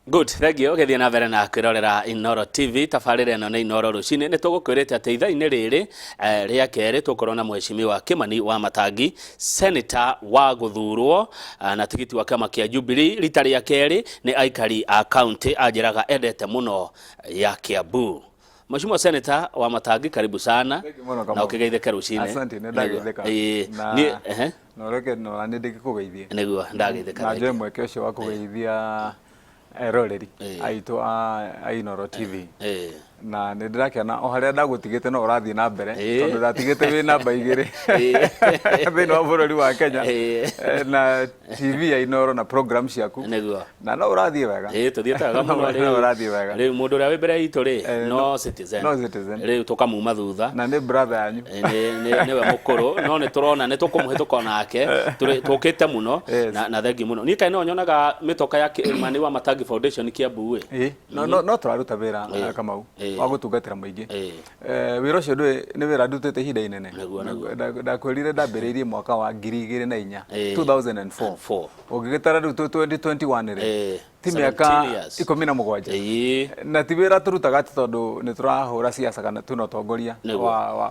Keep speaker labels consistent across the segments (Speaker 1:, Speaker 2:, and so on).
Speaker 1: Good, thank you. Gethia na mbere na kwirorera Inoro TV tabarĩra ĩno nĩ Inoro Rũcinĩ. Nĩ tũgũkwĩrĩte atĩ ithaa-inĩ rĩrĩ rĩa kerĩ tũkorwo na mheshimiwa Kimani Wamatangi, senator wa gũthurwo na tigiti wa kĩama kĩa Jubilee rita rĩa kerĩ nĩ aikari a county anjĩraga endete mũno ya Kiambu. Mheshimiwa Senator Wamatangi, karibu sana na ũkĩgeithĩke rũcinĩ.
Speaker 2: Asante, nĩ ndageithĩka. Na reke no ndĩkũgeithie.
Speaker 1: Nĩguo ndageithĩka.
Speaker 2: Na njoe mweke ũcio wa kũgeithia eroreri aitũ a Inoro TV. Na nĩ ndĩrakĩona o harĩa ndagũtigĩte no ũrathiĩ na mbere tondũ ndatigĩte wĩ namba 2 thĩinĩ wa bũrũri wa Kenya na TV ya Inoro na program ciaku na no ũrathiĩ wega.
Speaker 1: Tũthiĩte wega mũno rĩu.
Speaker 2: Ũrathiĩ wega.
Speaker 1: Rĩu mũndũ ũrĩa wĩ mbere itũ rĩ no citizen. Rĩu tũkamuma thutha.
Speaker 2: Na nĩ brother yanyu.
Speaker 1: Nĩwe mũkũrũ no nĩ tũrona nĩ tũkũmũhĩtũka nake tũkĩte mũno na thengi mũno. Niĩ kaĩ no nyonaga mĩtoka ya Kimani Wamatangi Foundation Kiambu ĩ.
Speaker 2: No tũraruta wĩra Kamau wa gũtungatĩra mũingĩ. Wĩra ũcio nĩ wĩra ndutĩte ihinda inene. Ndakwĩrire ndambĩrĩirie mwaka wa 2004 2004. Ũngĩgĩtara rĩu 2021 rĩ ti mĩaka 17 na ti wĩra tũrutaga tondũ nĩ tũrahũra siasa kana twĩna ũtongoria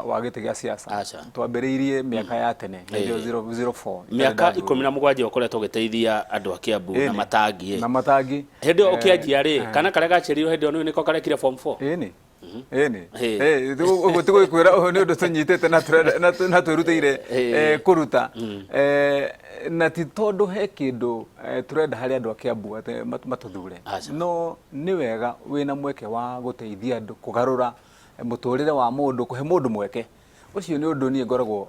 Speaker 2: wa gĩtĩ gĩa siasa. Twambĩrĩirie mĩaka ya tene 004.
Speaker 1: Mĩaka 17 ũkoretwo ũgĩteithia andũ a Kiambu na Matangi.
Speaker 2: Na Matangi
Speaker 1: hĩndĩ ĩyo ũkĩanjia rĩ kana karĩa gaciarirwo hĩndĩ ĩyo nĩko karekire form 4.
Speaker 2: Ũguo tigũkwĩra ũyũ nĩ ũndũ tũnyitĩte na twĩrutĩire kũruta na ti tondũ he kĩndũ tũrenda harĩ andũ a Kiambu atĩ matũthure, no nĩ wega wĩna mweke wa gũteithia andũ kũgarũra mũtũrĩre wa mũndũ, kũhe mũndũ mweke. Ũcio nĩ ũndũ niĩ ngoragwo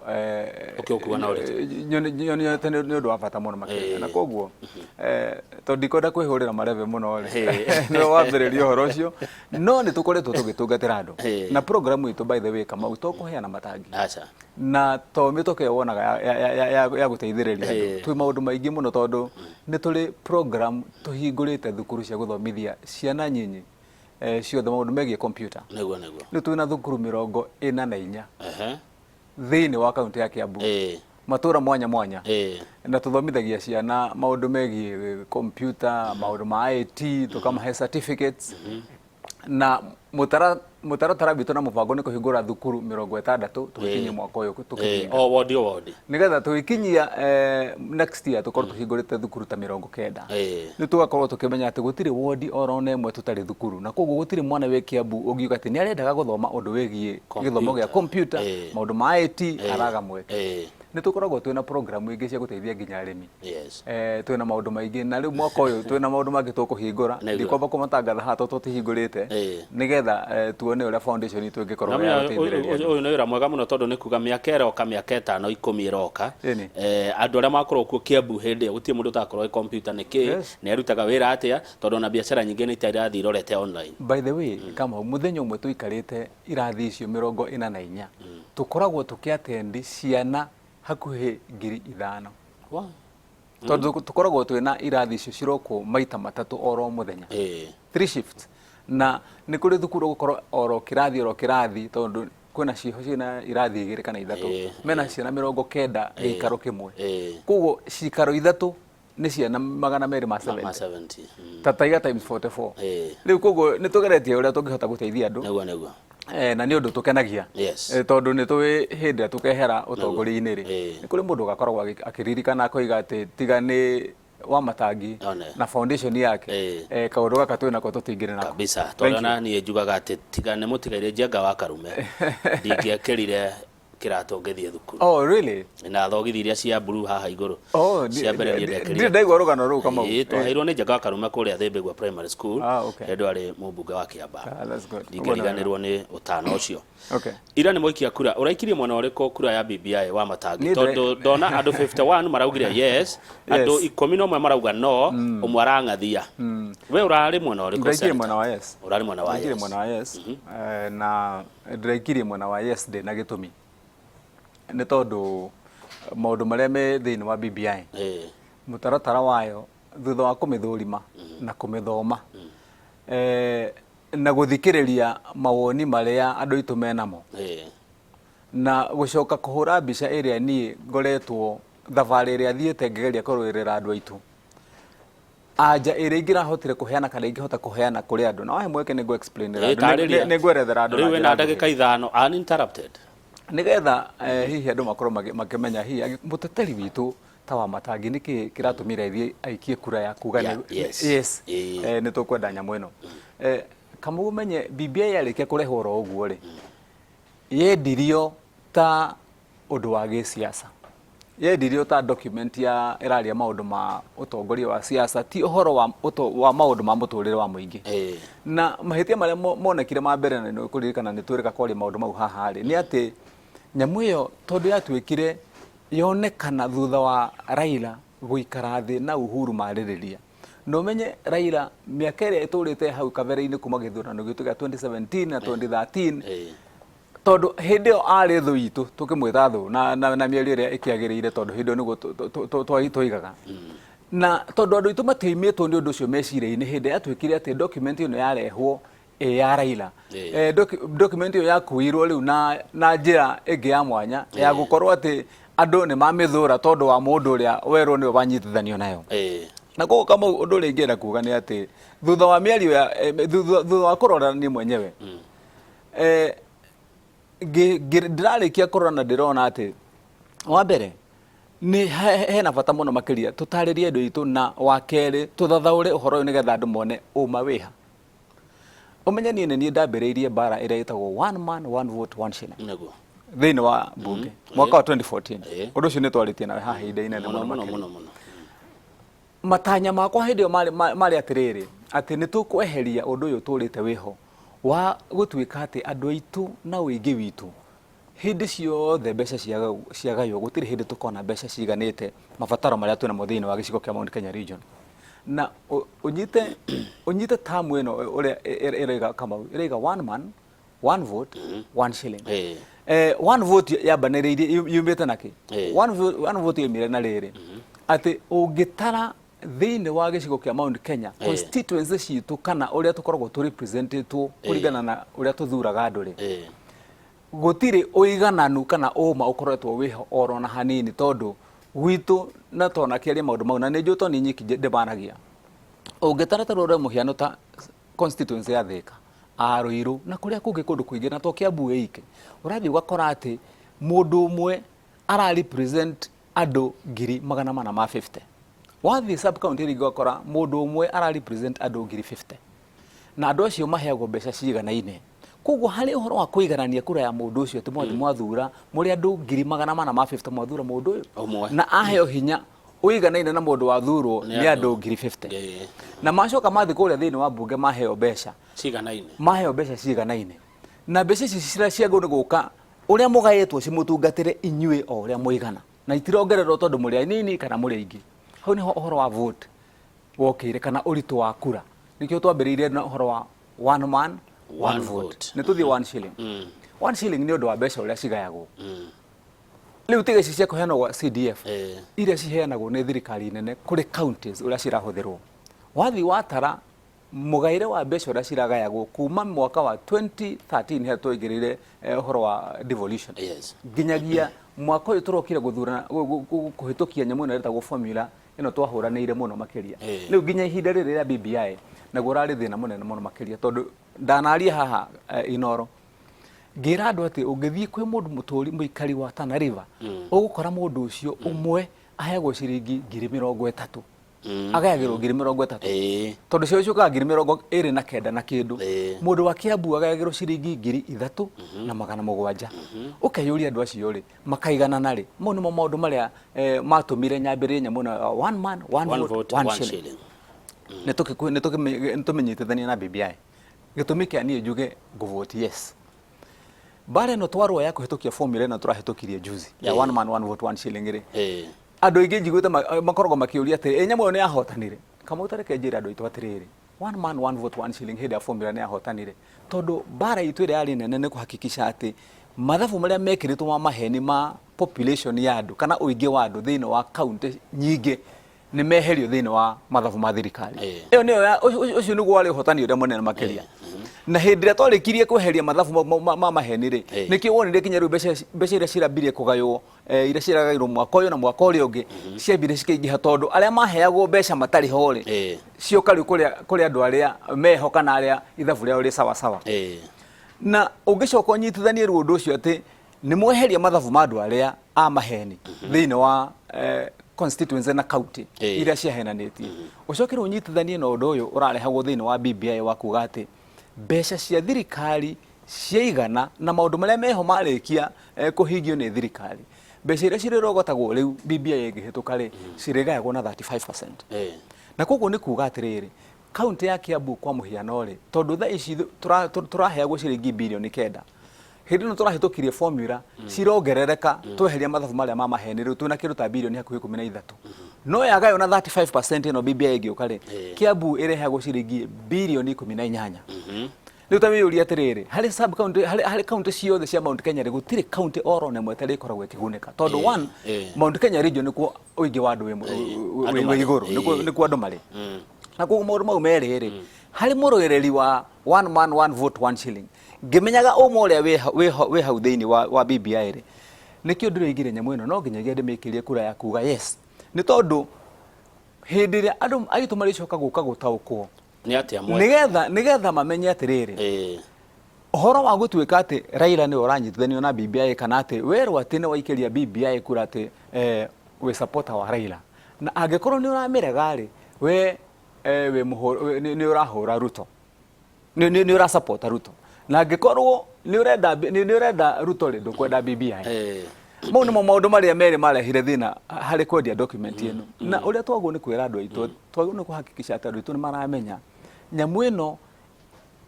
Speaker 1: ũkĩũkua na ũrĩtũ
Speaker 2: nyonete nĩ ũndũ wa bata mũno makĩria, na koguo tondũ ndikwenda kwĩhũrĩra marebe mũno nĩ wambĩrĩria ũhoro ũcio, no nĩ tũkoretwo tũgĩtungatĩra andũ na program itũ by the way Kamau to kũheana Matangi na to mĩtoka ĩyo wonaga ya gũteithĩrĩria andũ. Twĩ maũndũ maingĩ mũno tondũ nĩ tũrĩ program tũhingũrĩte thukuru cia gũthomithia ciana nyinyi ciothe maũndũ megiĩ computer. Nĩ twĩna thukuru 44 thĩinĩ wa kaunti ya Kiambu matũra mwanya mwanya na tũthomithagia ciana maũndũ megiĩ computer, maũndũ ma IT, tũkamahe certificates na mũtaratara witũ na mũbango nĩ kũhingũra thukuru 60 tũgĩkinyia mwaka ũyũ tũkinyia
Speaker 1: wodi
Speaker 2: nĩgetha tũgĩkinyia next year tũkorwo tũhingũrĩte thukuru ta 90. Nĩ tũgakorwo tũkĩmenya atĩ gũtirĩ wodi orona ĩmwe tũtarĩ thukuru, na koguo gũtirĩ mwana wĩ Kiambu ũngiuga atĩ nĩ arendaga gũthoma ũndũ wĩgiĩ gĩthomo gĩa computer, maũndũ ma IT araga mweke. Nĩ tũkoragwo twĩna program ingĩ cia gũteithia nginya arĩmi. Twĩna maũndũ maingĩ na rĩu mwaka ũyũ twĩna maũndũ mangĩ tũkũhingũra, ndikwamba kũmatangatha haha tondũ tũtihingũrĩte nĩgetha tuone ũrĩa foundation itũ ĩngĩkorwo ya gũteithĩrĩria.
Speaker 1: Ũyũ nĩ wĩra mwega mũno tondũ nĩ kuga mĩaka ĩroka, mĩaka 5 10 ĩroka, andũ arĩa makorwo kuo Kiambu hĩndĩ ĩyo gũtirĩ mũndũ utakorwo ĩ computer nĩkĩ nĩ arutaga wĩra atĩa tondũ na biacara nyingĩ nĩ itarathiĩ irorete online.
Speaker 2: By the way Kamau, mũthenya ũmwe tũikarĩte irathi icio 44 tũkoragwo tũkĩatendi ciana hakuhĩ 5,000 tondũ tũkoragwo twĩna irathi icio cirokwo maita matatũ oro mũthenya 3 shifts, na nĩ kũrĩ thukuru gũkorwo oro kĩrathi tondũ kwĩna ciho ciĩna irathi 2 kana 3 mena ciana 90 gĩikaro kĩmwe, koguo cikaro 3 nĩ ciana 270 tataiga times 44. Rĩu koguo nĩ tũgeretie ũrĩa tũngĩhota gũteithia andũ na nĩ ũndũ tũkenagia tondũ nĩ tũĩ hĩndĩ ĩrĩa tũkehera ũtongoria-inĩ rĩ nĩ kũrĩ mũndũ ũgakoragwo akĩririkana akoiga atĩ tiga nĩ Wamatangi na foundation yake kaũndũ gaka twĩnako tũtingĩrĩ nako
Speaker 1: kabisa. Tondũ na niĩ njugaga atĩ tiga nĩ mũtigaire njenga wa Karume ndingĩakĩrire kĩratũ ngĩthiĩ thukuru.
Speaker 2: Oh really?
Speaker 1: Na thogithi iria cia blue haha igũrũ cia mbere
Speaker 2: nĩ ndaigua rũgano rũu Kamau.
Speaker 1: Twaheirwo nĩ njenga wa Karume kũrĩa Thĩmbĩgua primary school hĩndĩ arĩ mũmbunge wa Kiambaa. Ndingĩriganĩrwo nĩ ũtano ũcio. Ira nĩ mũikia kura, ũraikirie mwena ũrĩkũ kura ya BBI Wamatangi? Tondũ ndona andũ 51 maraugire yes, andũ 11 marauga no, ũmwe arang'athia. We ũrarĩ mwena ũrĩkũ?
Speaker 2: Ndaikirie mwena wa yes.
Speaker 1: Ũrarĩ mwena wa yes?
Speaker 2: Ndaikirie mwena wa yes na ndaikirie mwena wa yes ndĩ na gĩtũmi nĩ tondũ maũndũ marĩa me thĩinĩ wa BBI mũtaratara wayo thutha wa kũmĩthũrima na kũmĩthoma na gũthikĩrĩria mawoni marĩa andũ aitũ menamo na gũcoka kũhũra mbica ĩrĩa niĩ ngoretwo thabarĩ ĩrĩa thiĩte ngĩgeria kũrũĩrĩra andũ aitũ, anja ĩrĩa ingĩrahotire kũheana kana ingĩhota kũheana kũrĩ andũ na wahe mweke nĩguo explain
Speaker 1: nĩngwerethera andũ rĩu wĩna ndagĩka ithano uninterrupted
Speaker 2: nĩgetha hihi andũ makorwo makĩmenya hihi mũteteri witũ ta Wamatangi nĩkĩ kĩratũmĩra ithiĩ aikie kura ya kuga yes nĩ tũkwenda nyamũ ĩno kamũ umenye BBI yarĩkia kũrehwo oro ũguo rĩ yendirio ta ũndũ wa gĩsiasa yendirio ta document ya ĩraria maũndũ ma ũtongoria wa siasa ti ũhoro wa maũndũ ma mũtũrĩre wa mũingĩ na mahĩtia marĩa monekire ma mbere na kũririkana nĩ twĩrĩka kwaria maũndũ mau haha rĩ nĩ atĩ nyamũ ĩyo tondũ yatuĩkire yonekana thutha wa Raila gũikara thĩ na Uhuru marĩrĩria no menye Raila mĩaka ĩrĩa ĩtũrĩte hau kabere-inĩ kuma gĩthurano gĩtũ gĩa 2017 na 2013 tondũ hĩndĩ ĩyo arĩ thũ itũ tũkĩmwĩta thũ na mĩario ĩrĩa ĩkĩagĩrĩire tondũ hĩndĩ ĩyo nĩguo twoigaga na tondũ andũ itũ matioimĩtwo nĩ ũndũ ũcio meciria-inĩ hĩndĩ yatuĩkire atĩ document ĩno yarehwo ya Raila document ĩyo yakuirwo rĩu na njĩra ĩngĩ ya mwanya ya gũkorwo atĩ andũ nĩ mamĩthũra tondũ wa mũndũ ũrĩa werwo nĩwe wanyitithanio nayo na koguo kama ũndũ ũrĩa ingĩenda kuga nĩ atĩ thutha wa mĩario ya thutha wa kũrora niĩ mwenyewe ndĩrarĩkia kũrora na ndĩrona atĩ wa mbere nĩ hena bata mũno makĩria tũtarĩrie andũ itũ na wa kerĩ tũthathaũre ũhoro ũyũ nĩgetha andũ mone ũma wĩha ũmenye niĩ nĩ ndambĩrĩirie mbara ĩrĩa ĩtagwo one man one vote one shilling thĩinĩ wa mbunge mwaka wa 2014 ũndũ ũcio nĩ twarĩtie nawe haha ihinda-inĩ mũno matanya makwa hĩndĩ ĩyo marĩ atĩrĩrĩ atĩ nĩ tũkweheria ũndũ ũyũ tũrĩte wĩho wa gũtuĩka atĩ andũ aitũ na ũingĩ witũ hĩndĩ ciothe mbeca ciagaywo gũtirĩ hĩndĩ tũkona mbeca ciganĩte mabataro marĩa twĩnamo thĩinĩ wa gĩcigo kĩa Mount Kenya region na ũnyite tamu ĩno ũrĩa ĩraiga one man one vote one shilling one vote yambanĩrĩirie yumĩte nakĩ one vote yoimire na rĩrĩ atĩ ũngĩtara thĩinĩ wa gĩcigo kĩa Mount Kenya constituency citũ kana ũrĩa tũkoragwo tũrepresentĩtwo kũringana na ũrĩa tũthuraga andũ rĩ gũtirĩ ũigananu kana ũma ũkoretwo wĩho oro na hanini tondũ gwitũ na tona kĩaria maũndũ mau na nĩ njũĩ toni nyiki ndĩbanagia ũngĩtara ta rũrĩa mũhiano ta constituency ya Thika Ruiru na kũrĩa kũngĩ kũndũ kũingĩ na to Kiambu ĩike ũrathiĩ ũgakora atĩ mũndũ ũmwe ararepresent andũ 450 wathiĩ sub county ĩrĩa ũgakora mũndũ ũmwe ararepresent andũ 50 na andũ acio maheagwo mbeca ciganaine koguo harĩ ũhoro wa kũiganania kura ya mũndũ ũcio atĩ mwathi mwathura mũrĩ andũ 450 mwathura mũndũ ũyũ na aheo hinya ũiganaine na mũndũ wathurwo nĩ andũ 50 na macoka mathi kũrĩa thĩinĩ wa mbunge maheo mbeca ciganaine na mbeca ici ciagwo nĩ gũka ũrĩa mũgaĩtwo cimũtungatĩre inyuĩ o ũrĩa mũigana na itirongererwo tondũ mũrĩ anini kana mũrĩ aingĩ hau nĩho ũhoro wa vote wokĩire kana ũritũ wa kura nĩkĩo twambĩrĩirie na ũhoro wa one man one vote nĩ tũthiĩ one shilling one shilling nĩ ũndũ wa mbeca ũrĩa cigayagwo rĩu tiga ici cia kũheanwo gwa CDF iria ciheanagwo nĩ thirikari nene kũrĩ counties ũrĩa cirahũthĩrwo wathiĩ watara mũgaĩre wa mbeca ũrĩa ciragayagwo kuma mwaka wa 2013 hĩrĩa twaingĩrĩire ũhoro wa devolution nginyagia mwaka ũyũ tũrokire gũthurana kũhĩtũkia nyamũ ĩno ĩretagwo formula ĩno twahũranĩire mũno makĩria rĩu nginya ihinda rĩrĩ rĩa BBI naguo ũrarĩ thĩna mũnene mũno makĩria tondũ ndanaria haha Inoro ngĩra andũ atĩ ũngĩthiĩ kwĩ mũndũ mũikari wa Tana River ũgũkora mũndũ ũcio ũmwe aheagwo ciringi 30,000 agayagĩrwo 30,000 tondũ cio ciũkaga 29,000 na kĩndũ mũndũ wa Kiambu agayagĩrwo ciringi 3,700 ũkeyũria andũ acio rĩ makaiganana rĩ mau nĩmo maũndũ marĩa matũmire nyambĩrĩrie nyamũ na one man one vote one shilling nĩ tũmenyithania na BBI gĩtũmi kĩa niĩ njuge ngũvote yes bara ĩno twarwo ya kũhĩtũkia formula ĩno tũrahĩtũkirie juzi ya one man one vote one shilling rĩ andũ aingĩ njiguĩte makoragwo makĩũria atĩ nyamũ ĩyo nĩ yahotanire kama ũtareke njĩra andũ aitũ atĩrĩrĩ one man one vote one shilling hĩndĩ ya formula nĩ yahotanire tondũ bara itũ ĩrĩa yarĩ nene nĩ kũhakikisha atĩ mathabu marĩa mekĩrĩtwo ma maheni ma population ya andũ kana ũingĩ wa andũ thĩinĩ wa county nyingĩ nĩ meherio thĩinĩ wa mathabu ma thirikari ĩyo nĩyo ũcio nĩguo warĩ ũhotani ũrĩa mũnene makĩria na hĩndĩ ĩrĩa twarĩkirie kweheria mathabu ma maheni rĩ nĩkĩo wonire kinya rĩu mbeca iria cirambirie kũgaywo iria ciragairwo mwaka ũyũ na mwaka ũrĩa ũngĩ ciambire cikĩingĩha tondũ arĩa maheagwo mbeca matarĩ ho rĩ cioka rĩu kũrĩ andũ arĩa meho kana arĩa ithabu rĩao rĩ sawa sawa na ũngĩcoka ũnyitithanie rĩu ũndũ ũcio atĩ nĩ mweheria mathabu ma andũ arĩa a maheni thĩinĩ wa constituency na county iria ciahenanĩtie ũcokere ũnyitithanie na ũndũ ũyũ ũrarehagwo thĩinĩ wa BBI wa kuga atĩ mbeca cia thirikari ciaigana na maũndũ marĩa meho marĩkia kũhingio nĩ thirikari mbeca iria cirĩrogotagwo rĩu BBI ĩngĩhĩtũka rĩ cirĩgayagwo na 35%. Na koguo nĩ kuga atĩrĩrĩ kaunti ya Kiambu kwa mũhiano rĩ tondũ thaa ici tũraheagwo ciringi bilioni 9 hĩndĩ ĩno tũrahĩtũkirie formula cirongerereka tweheria mathabu marĩa ma maheni rĩu twĩna kĩndũ ta bilioni hakuhĩ 13 no yagayo na 35% ĩno BBI ĩngĩũka rĩ Kiambu ĩrehagwo ciringi bilioni 18. Rĩu ta wĩyũria atĩrĩrĩ harĩ sub county harĩ county ciothe cia Mount Kenya rĩ gũtirĩ county oro nemwe ĩtarĩ ĩkoragwo ĩkĩgunĩka tondũ one Mount Kenya region nĩkuo ũingĩ wa andũ wĩ igũrũ nĩkuo andũ marĩ na koguo maũndũ mau merĩ rĩ harĩ mũrũĩrĩri wa one man one vote one shilling ngĩmenyaga ũmwe ũrĩa wĩ hau thĩinĩ wa BBI rĩ nĩkĩo ndĩroigire nyamũ ĩno no nginyagia ndĩmĩkĩrie kura ya kuga yes nĩ tondũ hĩndĩ ĩrĩa andũ aitũ marĩcoka gũka gũtaũkwo nĩgetha mamenye atĩrĩrĩ ũhoro wa gũtuĩka atĩ Raila nĩ ũranyitithanio na BBI kana atĩ werwo atĩ nĩ waikĩria BBI kura atĩ wĩ supporter wa Raila na angĩkorwo nĩ ũramĩrega rĩ we nĩ ũrahũra Ruto nĩ ũrasupport Ruto na angĩkorwo nĩ ũrenda Ruto rĩ ndũkwenda BBI mau nĩmo maũndũ marĩa merĩ marehire thĩna harĩ kwendia document ĩno na ũrĩa twagwo nĩ kwĩra andũ aitũ twagwo nĩ kũhakikisha atĩ andũ aitũ nĩ maramenya nyamũ ĩno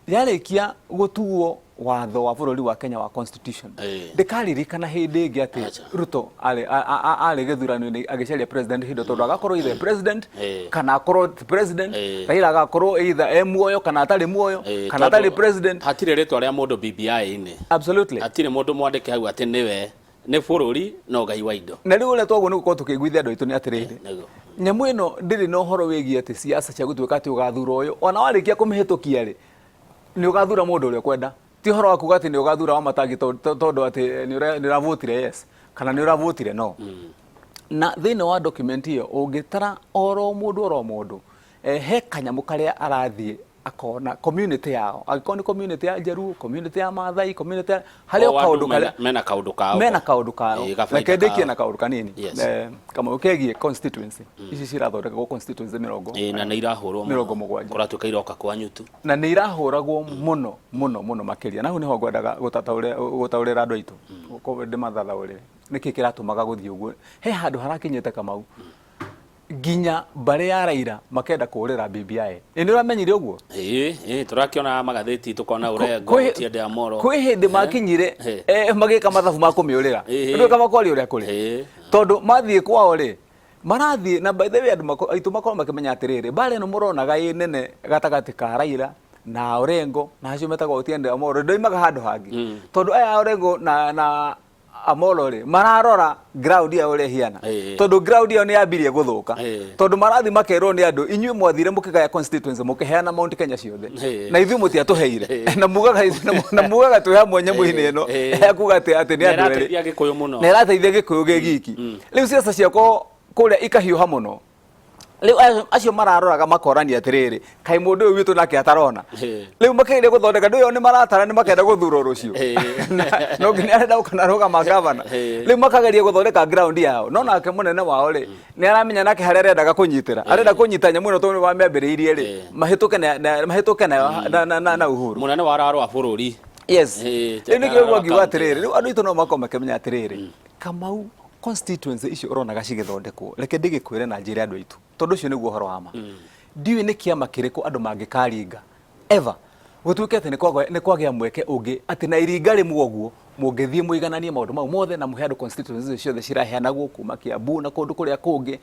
Speaker 2: yarĩkia gũtuo watho wa bũrũri wa Kenya wa constitution ndĩkaririkana hĩndĩ ĩngĩ atĩ Ruto arĩ gĩthurano-inĩ agĩcaria president hĩndĩ tondũ agakorwo either president kana akorwo president Raila agakorwo either muoyo kana atarĩ muoyo kana atarĩ president
Speaker 1: hatirĩ rĩtwa rĩa mũndũ BBI-inĩ
Speaker 2: absolutely
Speaker 1: hatirĩ mũndũ mwandĩke hau atĩ nĩwe nĩ bũrũri na ũgai wa indo
Speaker 2: na rĩu ũrĩa twagwo nĩ gũkorwo tũkĩiguithia andũ aitũ nĩ atĩrĩrĩ nyamũ ĩno ndĩrĩ na ũhoro wĩgiĩ atĩ siasa cia gũtuĩka atĩ ũgathura ũyũ ona warĩkia kũmĩhĩtũkia rĩ nĩ ũgathura mũndũ ũrĩa kwenda ti ũhoro wa kuga atĩ nĩ ũgathura Wamatangi tondũ atĩ nĩ ũravotire yes kana nĩ ũravotire no na thĩinĩ wa document ĩyo ũngĩtara oro mũndũ he kanyamũ karĩa arathiĩ akona community yao agĩkorwo nĩ community ya Jaruo community ya Maathai community harĩa kaũndũ karĩa mena kaũndũ kao reke ndĩkie na kaũndũ kanini kama ũkegie constituency ici cirathondekagwo constituency 70
Speaker 1: na nĩ irahũrwo
Speaker 2: 70
Speaker 1: kũratuĩka iroka kwanyu tu
Speaker 2: na nĩ irahũragwo mũno makĩria na hau nĩho ngwendaga gũtaũrĩra andũ aitũ ndĩmathathaũrĩre nĩkĩ kĩratũmaga gũthiĩ ũguo he handũ harakinyĩte Kamau ginya bare ya Raila makenda kũrĩra BBI nĩ ũramenyire ũguo
Speaker 1: tũrakĩona magathĩti tukona ũrengo tiende amoro
Speaker 2: kwĩ hĩndĩ makinyire magĩka mathabu ma kũmĩũrĩra ndio kama kwari ũrĩa kũrĩ tondũ mathiĩ kwao rĩ marathiĩ na by the way andũ aitũ makorwo makĩmenya atĩrĩrĩ bare ĩno mũronaga ĩ nene gatagatĩ ka Raila na Orengo na acio metagwo tiende amoro ndoimaga handũ hangĩ tondũ aya Orengo na Amolo rĩ mararora ground ya ũrĩa hiana tondũ ground ya nĩ yambirie gũthũka tondũ marathi makerwo nĩ andũ inyuĩ mwathire mũkĩgaya constituency mũkĩheana Mount Kenya ciothe na ithuĩ mũtiatũheire na mugaga twĩ hamwe nyamũ-inĩ ĩno yakuga atĩ nĩ andũ erĩ na ĩrateithia Gĩkũyũ gĩgiki rĩu ciaca ciakwo kũrĩa ikahiũha mũno rĩu acio mararoraga makorania atĩrĩrĩ kaĩ mũndũ ũyũ witũ nake atarona rĩu makĩgeria gũthondeka ndũ yao nĩ maratara nĩ makenda gũthura rũciũ no nginya arenda gũkana rũgama gavana rĩu makageria gũthondeka ground yao no nake mũnene wao rĩ nĩ aramenya nake harĩa arendaga kũnyitĩra arenda kũnyita nyamũ ĩno tondũ nĩ wamĩambĩrĩirie rĩ mahĩtũke na Uhuru
Speaker 1: mũnene wa arĩa bũrũri
Speaker 2: yes rĩu nĩkĩo ngiuga atĩrĩrĩ rĩu andũ aitũ no makorwo makĩmenya atĩrĩrĩ Kamau constituency icio ũronaga cigĩthondekwo reke ndĩgĩkwĩre na njĩra andũ aitũ tondũ ũcio nĩguo ũhoro wa ma ndiũĩ nĩ kĩama kĩrĩkũ andũ mangĩkaringa ever gũtuĩke atĩ nĩ kwagĩa mweke ũngĩ atĩ na iringa rĩmwe ũguo mũngĩthiĩ mũigananie maũndũ mau mothe na mũhe andũ constituency ciothe ciraheanagwo kuma Kiambu na kũndũ kũrĩa kũngĩ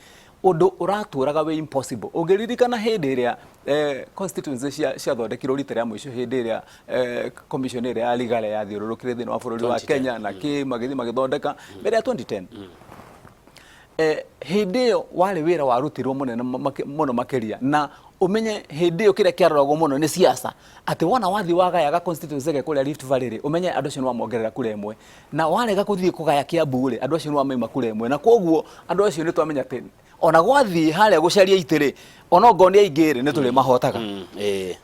Speaker 2: ũndũ ũratũraga wĩ impossible ũngĩririkana hĩndĩ ĩrĩa constituency ciathondekirwo rita rĩa mũico hĩndĩ ĩrĩa commission ĩrĩa ya legal yathiũrũrũkire thĩinĩ wa bũrũri wa Kenya na magĩthiĩ magĩthondeka mbere ya 2010 hindi yo wale wira warutirwo munene muno makiria na umenye hindi yo kire kiaroragwo muno ni siasa ati wona wathi wagayaga constituency ge kuria Rift Valley ri umenye andu acio no amongerera kura imwe na warega kuthii kugaya Kiambu ri andu acio no amaima kura imwe na koguo andu acio ni twamenya ati ona gwathi haria gucaria itiri ona ngoni aingiri ni tuli mahotaga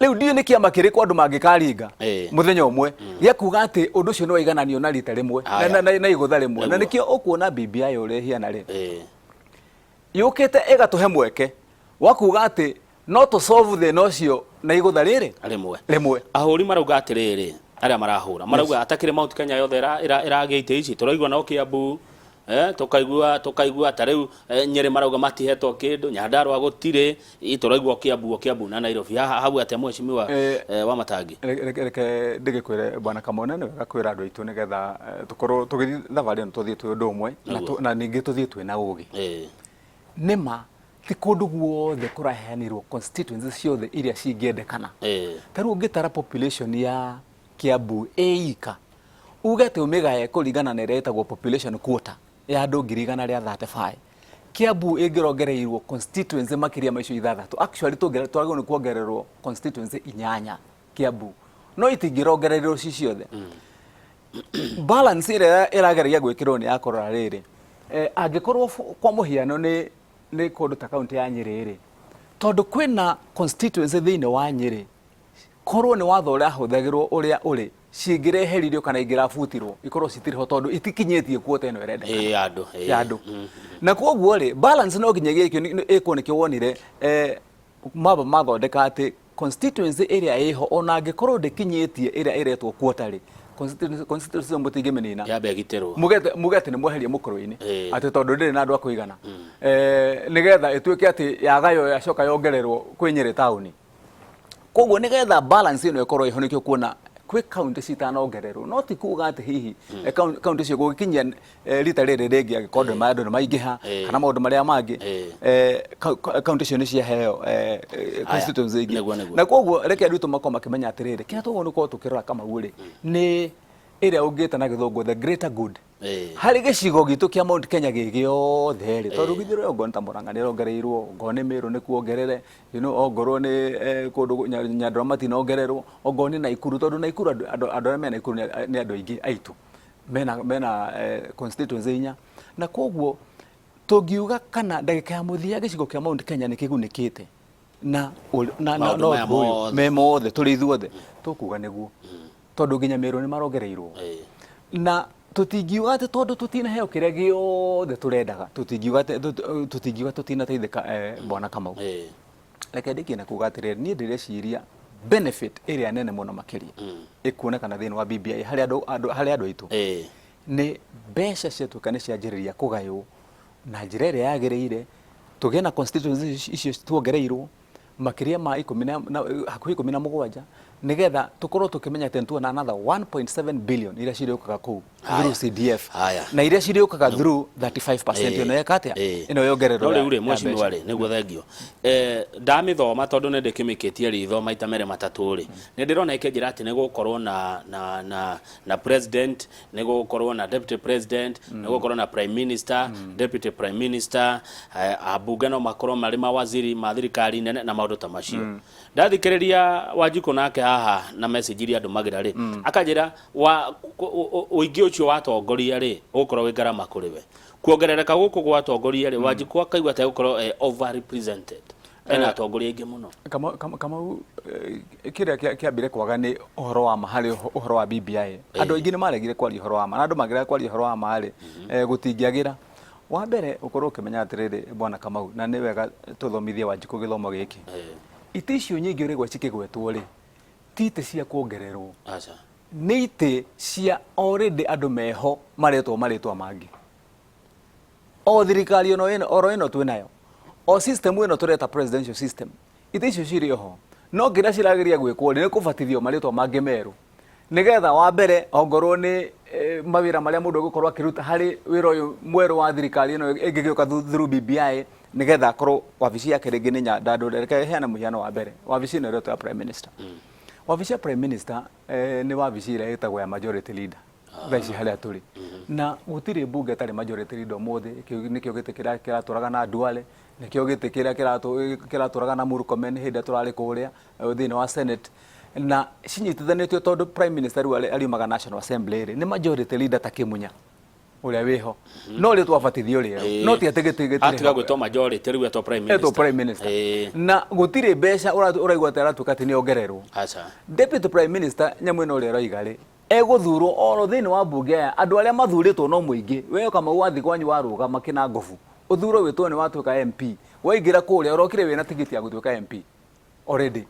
Speaker 2: riu ndiye ni kiama kiri kwa andu mangikaringa muthenya umwe ya kuga ati undu ucio no igananio na rita rimwe na igutha rimwe na nikio ukuona BBI uri hiana ri yukite igatuhe mweke wa kuga ati no to solve the nocio na igutha riri rimwe
Speaker 1: ahuri marauga atiriri aria marahura marauga atakire Mount Kenya yothe irageite ici turaigwa no Kiambu tukaigua tariu Nyeri marauga matihetwo kindu Nyandarua gutire turaigwa Kiambu na Nairobi hau ate mheshimiwa Wamatangi
Speaker 2: reke ndigikwire bwana Kamone ni wega kwira andu aitu nigetha tukorwo tugithi thavari no tuthie twi undu umwe na ningi tuthie twi na ugi nima ti kundu guothe kuraheanirwo constituencies ciothe iria cingiendekana taru ungitara population ya Kiambu eika uga te umegaye kuringana na iretagwo population quota ya andu 135 Kiambu ingirongereirwo constituency makiria maicio ithathatu actually twagirwo ni kuongererwo constituency 8 Kiambu no itingirongereirwo ciothe balance irageria gwikirwo ni akorora riri angikorwo kwa muhiano ni kundu ta county ya Nyeri ri tondu kwina constituency thiine wa Nyeri korwo ni watho uria huthagirwo uria uri cingireheririo kana ingirabutirwo ikorwo citiriho tondu itikinyetie kuota ino irendeka andu na koguo ri balance no nginyagia ikio iko nikio wonire maba mathondeka ati constituency area iho ona angikorwo ndikinyetie area iretwo kuota ri constituency mutingimenina
Speaker 1: ya begitirwo
Speaker 2: mugete ni mweheria mukoro-ini ati tondu ndiri na andu akuigana nigetha ituike ati yagayo yacoka yongererwo kwi Nyeri town koguo nigetha balance ino ikorwo iho nikio kuona kwi county citanongererwo no ti kuga ati hihi county cio gukinyia rita riri ringi agikorwo maundu maingiha kana maundu maria mangi county cio ni ciaheo constituency ingi na koguo reke andu makoma makimenya atiriri kira tugo nuko tukirora kama uri ni iria ungita na githungu the greater good hari gicigo gitu kia Mount Kenya gigiothe ri tondu githiro ngoni ta Murang'a ni rongereirwo ngoni Meru ni kuongerere ongorwo ni kundu Nyandarua matinongererwo ongoni na Ikuru tondu na Ikuru andu mena Ikuru ni andu aingi aitu mena constituency 4 na koguo tungiuga kana ndagika ya muthia gicigo kia Mount Kenya ni kigunikite na no memo tuli ithuothe tukuga niguo tondu nginya Meru ni marongereirwo na tutingiuga ati tondu tutinaheo kiria giothe turendaga tutingiuga tutinateithika bwana Kamau reke ndikina kuga atiriri ni ndireciria benefit area nene muno makiria ikuonekana thiini wa BBI hari andu aitu ni mbeca ciatuika ni cianjiriria kugaywo na njira iria yagiriire tugie na constituencies icio tuongereirwo makiria ma 17 nigetha tukorwo tukimenya tentu na another 1.7 billion iria ciriukaga ku through CDF na iria ciriukaga through 35% ino yekatia ino yongererwo
Speaker 1: no uri mheshimiwa ri niguo thengio ndamithoma tondu ne ndikimikitie ritho maita mere matatu ri ni ndirona ikenjira ati nigukorwo na president nigukorwo na deputy president nigukorwo na prime minister deputy prime minister abunge no makorwo mari mawaziri ma thirikari nene na maundu ta macio ndathikiriria Wanjiku nake haha na message iria andu magira ri akanjira uingi ucio watongoria ri ukorwo wingarama kuriwe kuongerereka guku gwatongoria ri Wanjiku akaigwa ta gukorwo over represented ena atongoria ingi muno
Speaker 2: kama kiria kiambire kwaga ni uhoro wa mahali uhoro wa BBI andu aingi ni maregire kwaria uhoro wa ma andu magira kwaria uhoro wa mahali gutingiagira wa mbere ukorwo ukimenya atiriri bwana Kamau na ni wega tuthomithie Wanjiku githomo giki iti icio nyingi uri gwacikigwetwo ri tite cia kuongererwo ni ite cia already andu meho maretwa mangi o thirikari ino twinayo o system ino tureta presidential system ite icio ciri ho no ngira cirageria gwikwo ni kubatithio maretwa mangi meru nigetha wa mbere ongorwo ni mawira maria mundu gukorwo akiruta hari wira uyu mweru wa thirikari ino ingigioka through BBI nigetha korwo wabici yake ringi ni Nyandarua reke heana muhiano wa mbere wabici ino ya prime minister wabici ya prime minister ni wabici ira itagwo ya majority leader thaici haria turi na gutire bunge tari majority leader mothe nikio gite kiratũraga na Duale nikio gite kiratũraga na Murkomen hinde turari kuria thini wa Senate na cinyitithanĩtio tondu prime minister ariumaga National Assembly ni majority leader ta Kimunya uria wiho no ri twabatithio ri no ti atigitire
Speaker 1: atiga gwitwo majority riu eto prime minister
Speaker 2: na gutire mbeca uraigwa atĩ aratuĩka atĩ nĩ ongererwo
Speaker 1: acha
Speaker 2: deputy prime minister nyamu ĩno ũrĩa roiga rĩ eguthurwo oro thĩinĩ wa mbunge aya andũ arĩa mathurĩtwo no mũingĩ we kama wathi kwanyu warũgama kĩna ngobu uthurwo wĩtwo nĩ watuĩka MP waingĩra kũrĩa ũrokire wĩna tigiti ya gũtuĩka MP already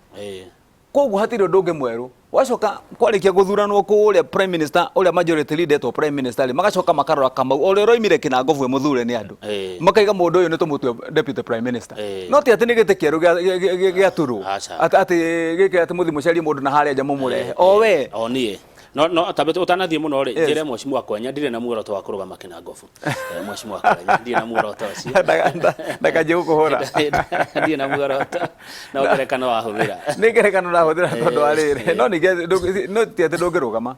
Speaker 2: koguo hatirĩ ũndũ ũngĩ mwerũ wacoka kwarĩkia gũthuranwo kũrĩa prime minister ũrĩa majority leader to prime minister magacoka makarora Kamau ũrĩa roimire kĩna ngobu mũthure nĩ andũ makaiga mũndũ ũyũ nĩ tũmũtue deputy prime minister no ti atĩ nĩ gĩtĩ kĩerũ gĩatũrwo atĩ gĩkĩ atĩ mũthi mũcarie mũndũ na harĩa nja mũmũrehe o we
Speaker 1: o niĩ no tabeto utanathie muno ri njire mwecimu wakwenya ndire na muoroto wa kurugama kina ngofu mwecimu wakwenya ndire na muoroto ucio
Speaker 2: ndakaje gukuhura
Speaker 1: ndire na muoroto na ngerekano wa huthira
Speaker 2: ni ngerekano na huthira tondu arire no no tiate ndungirugama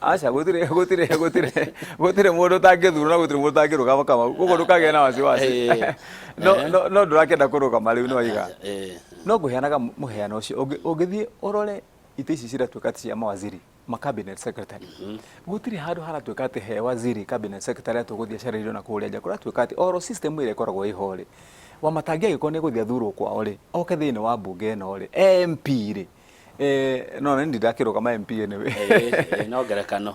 Speaker 2: acha gutire mundu tangithura na gutire mundu tangirugama kama guko ndukage na wasiwasi no ndurakenda kurugama riu no iga no guheanaga muheano ucio ungithie urore ite ici ciratuĩka cia mawaziri cabinet secretary gutiri handu haratuĩka atĩ he waziri cabinet secretary atũgũthia carerio na kũrĩa nja kũratuĩka atĩ oro system ĩrĩa ĩkoragwo ĩho rĩ Wamatangi agĩkorwo nĩ gũthia thurwo kwao rĩ oke thĩinĩ wa mbunge ĩno rĩ MP rĩ no nĩ ndakĩrũgama MP anyway no ngerekano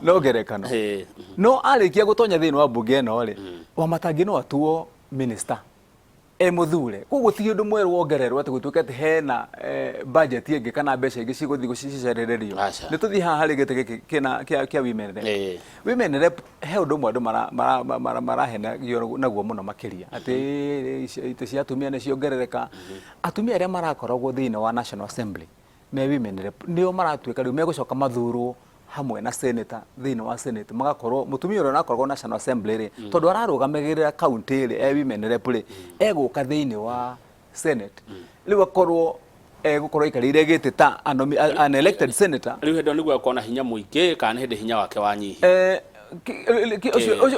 Speaker 2: no arĩkia gũtonya thĩinĩ wa mbunge ĩno rĩ Wamatangi no atuo minister muthure koguo ti undu mweru wongererwo ati gutuika ati hena budget yengi kana mbeca ingi ciguthi gucicerererio ni tuthi haha hari gite kina kia women rep he undu mwe andu marahena naguo muno makiria ati ite cia atumia ni ciongerereka atumia aria marakoragwo thiine wa National Assembly me women rep nio maratuika riu megucoka mathurwo hamwe na senator thiine wa Senate magakorwo mutumia uria nakoragwo National Assembly ri tondu ararugamagirira county ri women rep ri eguka thiine wa Senate riu akorwo gukorwo ikarire gite ta an elected senator
Speaker 1: riu hendo niguo akona hinya muingi kana hindi hinya wake wanyihi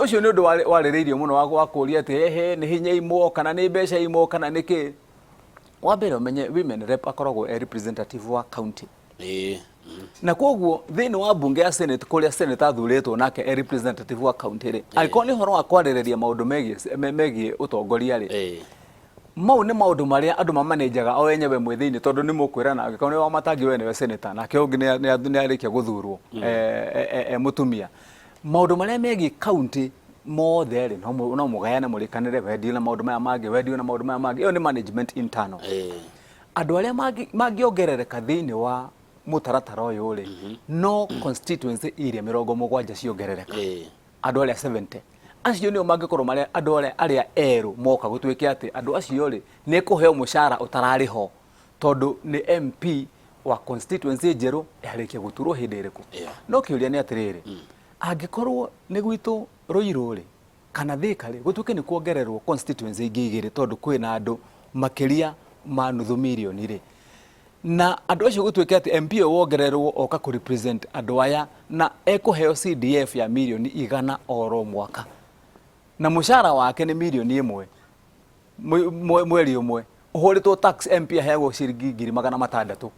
Speaker 2: ucio ni undu waririirio muno wa kuria ati he ni hinya imo kana ni mbeca imo kana niki wa mbere umenye women rep akoragwo representative wa county na koguo thiini wa bunge ya Senate kuria senator athuritwo nake representative wa county ri aikoni horo wa kwarĩrĩria maundu megie utongoria ri mau ni maundu maria andu mamanejaga o enyewe mwe thiini tondu ni mukwirana angĩkorwo ni Wamatangi we niwe senator nake ungi ni arikia guthurwo mutumia maundu maria megie county mothe ri no mugayane mũrĩkanĩre wendio na maundu maya mangĩ wendio na maundu maya mangĩ iyo ni management internal andu aria mangiongerereka thiini wa mutaratara uyu ri no constituency iria 70 ciongerereka andu aria 70 acio nio mangikorwo maria andu aria eru moka gutuike ati andu acio ri ni kuheo mushara utarariho tondu ni MP wa constituency njeru yarikia guturwo hindi iriku no kiuria ni atiriri angikorwo ni gwitu Ruiru ri kana Thika ri gutuike ni kuongererwo constituency ingi igiri tondu kwina andu makiria ma nuthu milioni ri na andu acio gutuike ati MP wongererwo oka ku represent andu aya na ekuheo CDF ya milioni 100 oro mwaka na mushara wake ni milioni 1 mweri umwe uhuritwo tax MP aheagwo ciringi 600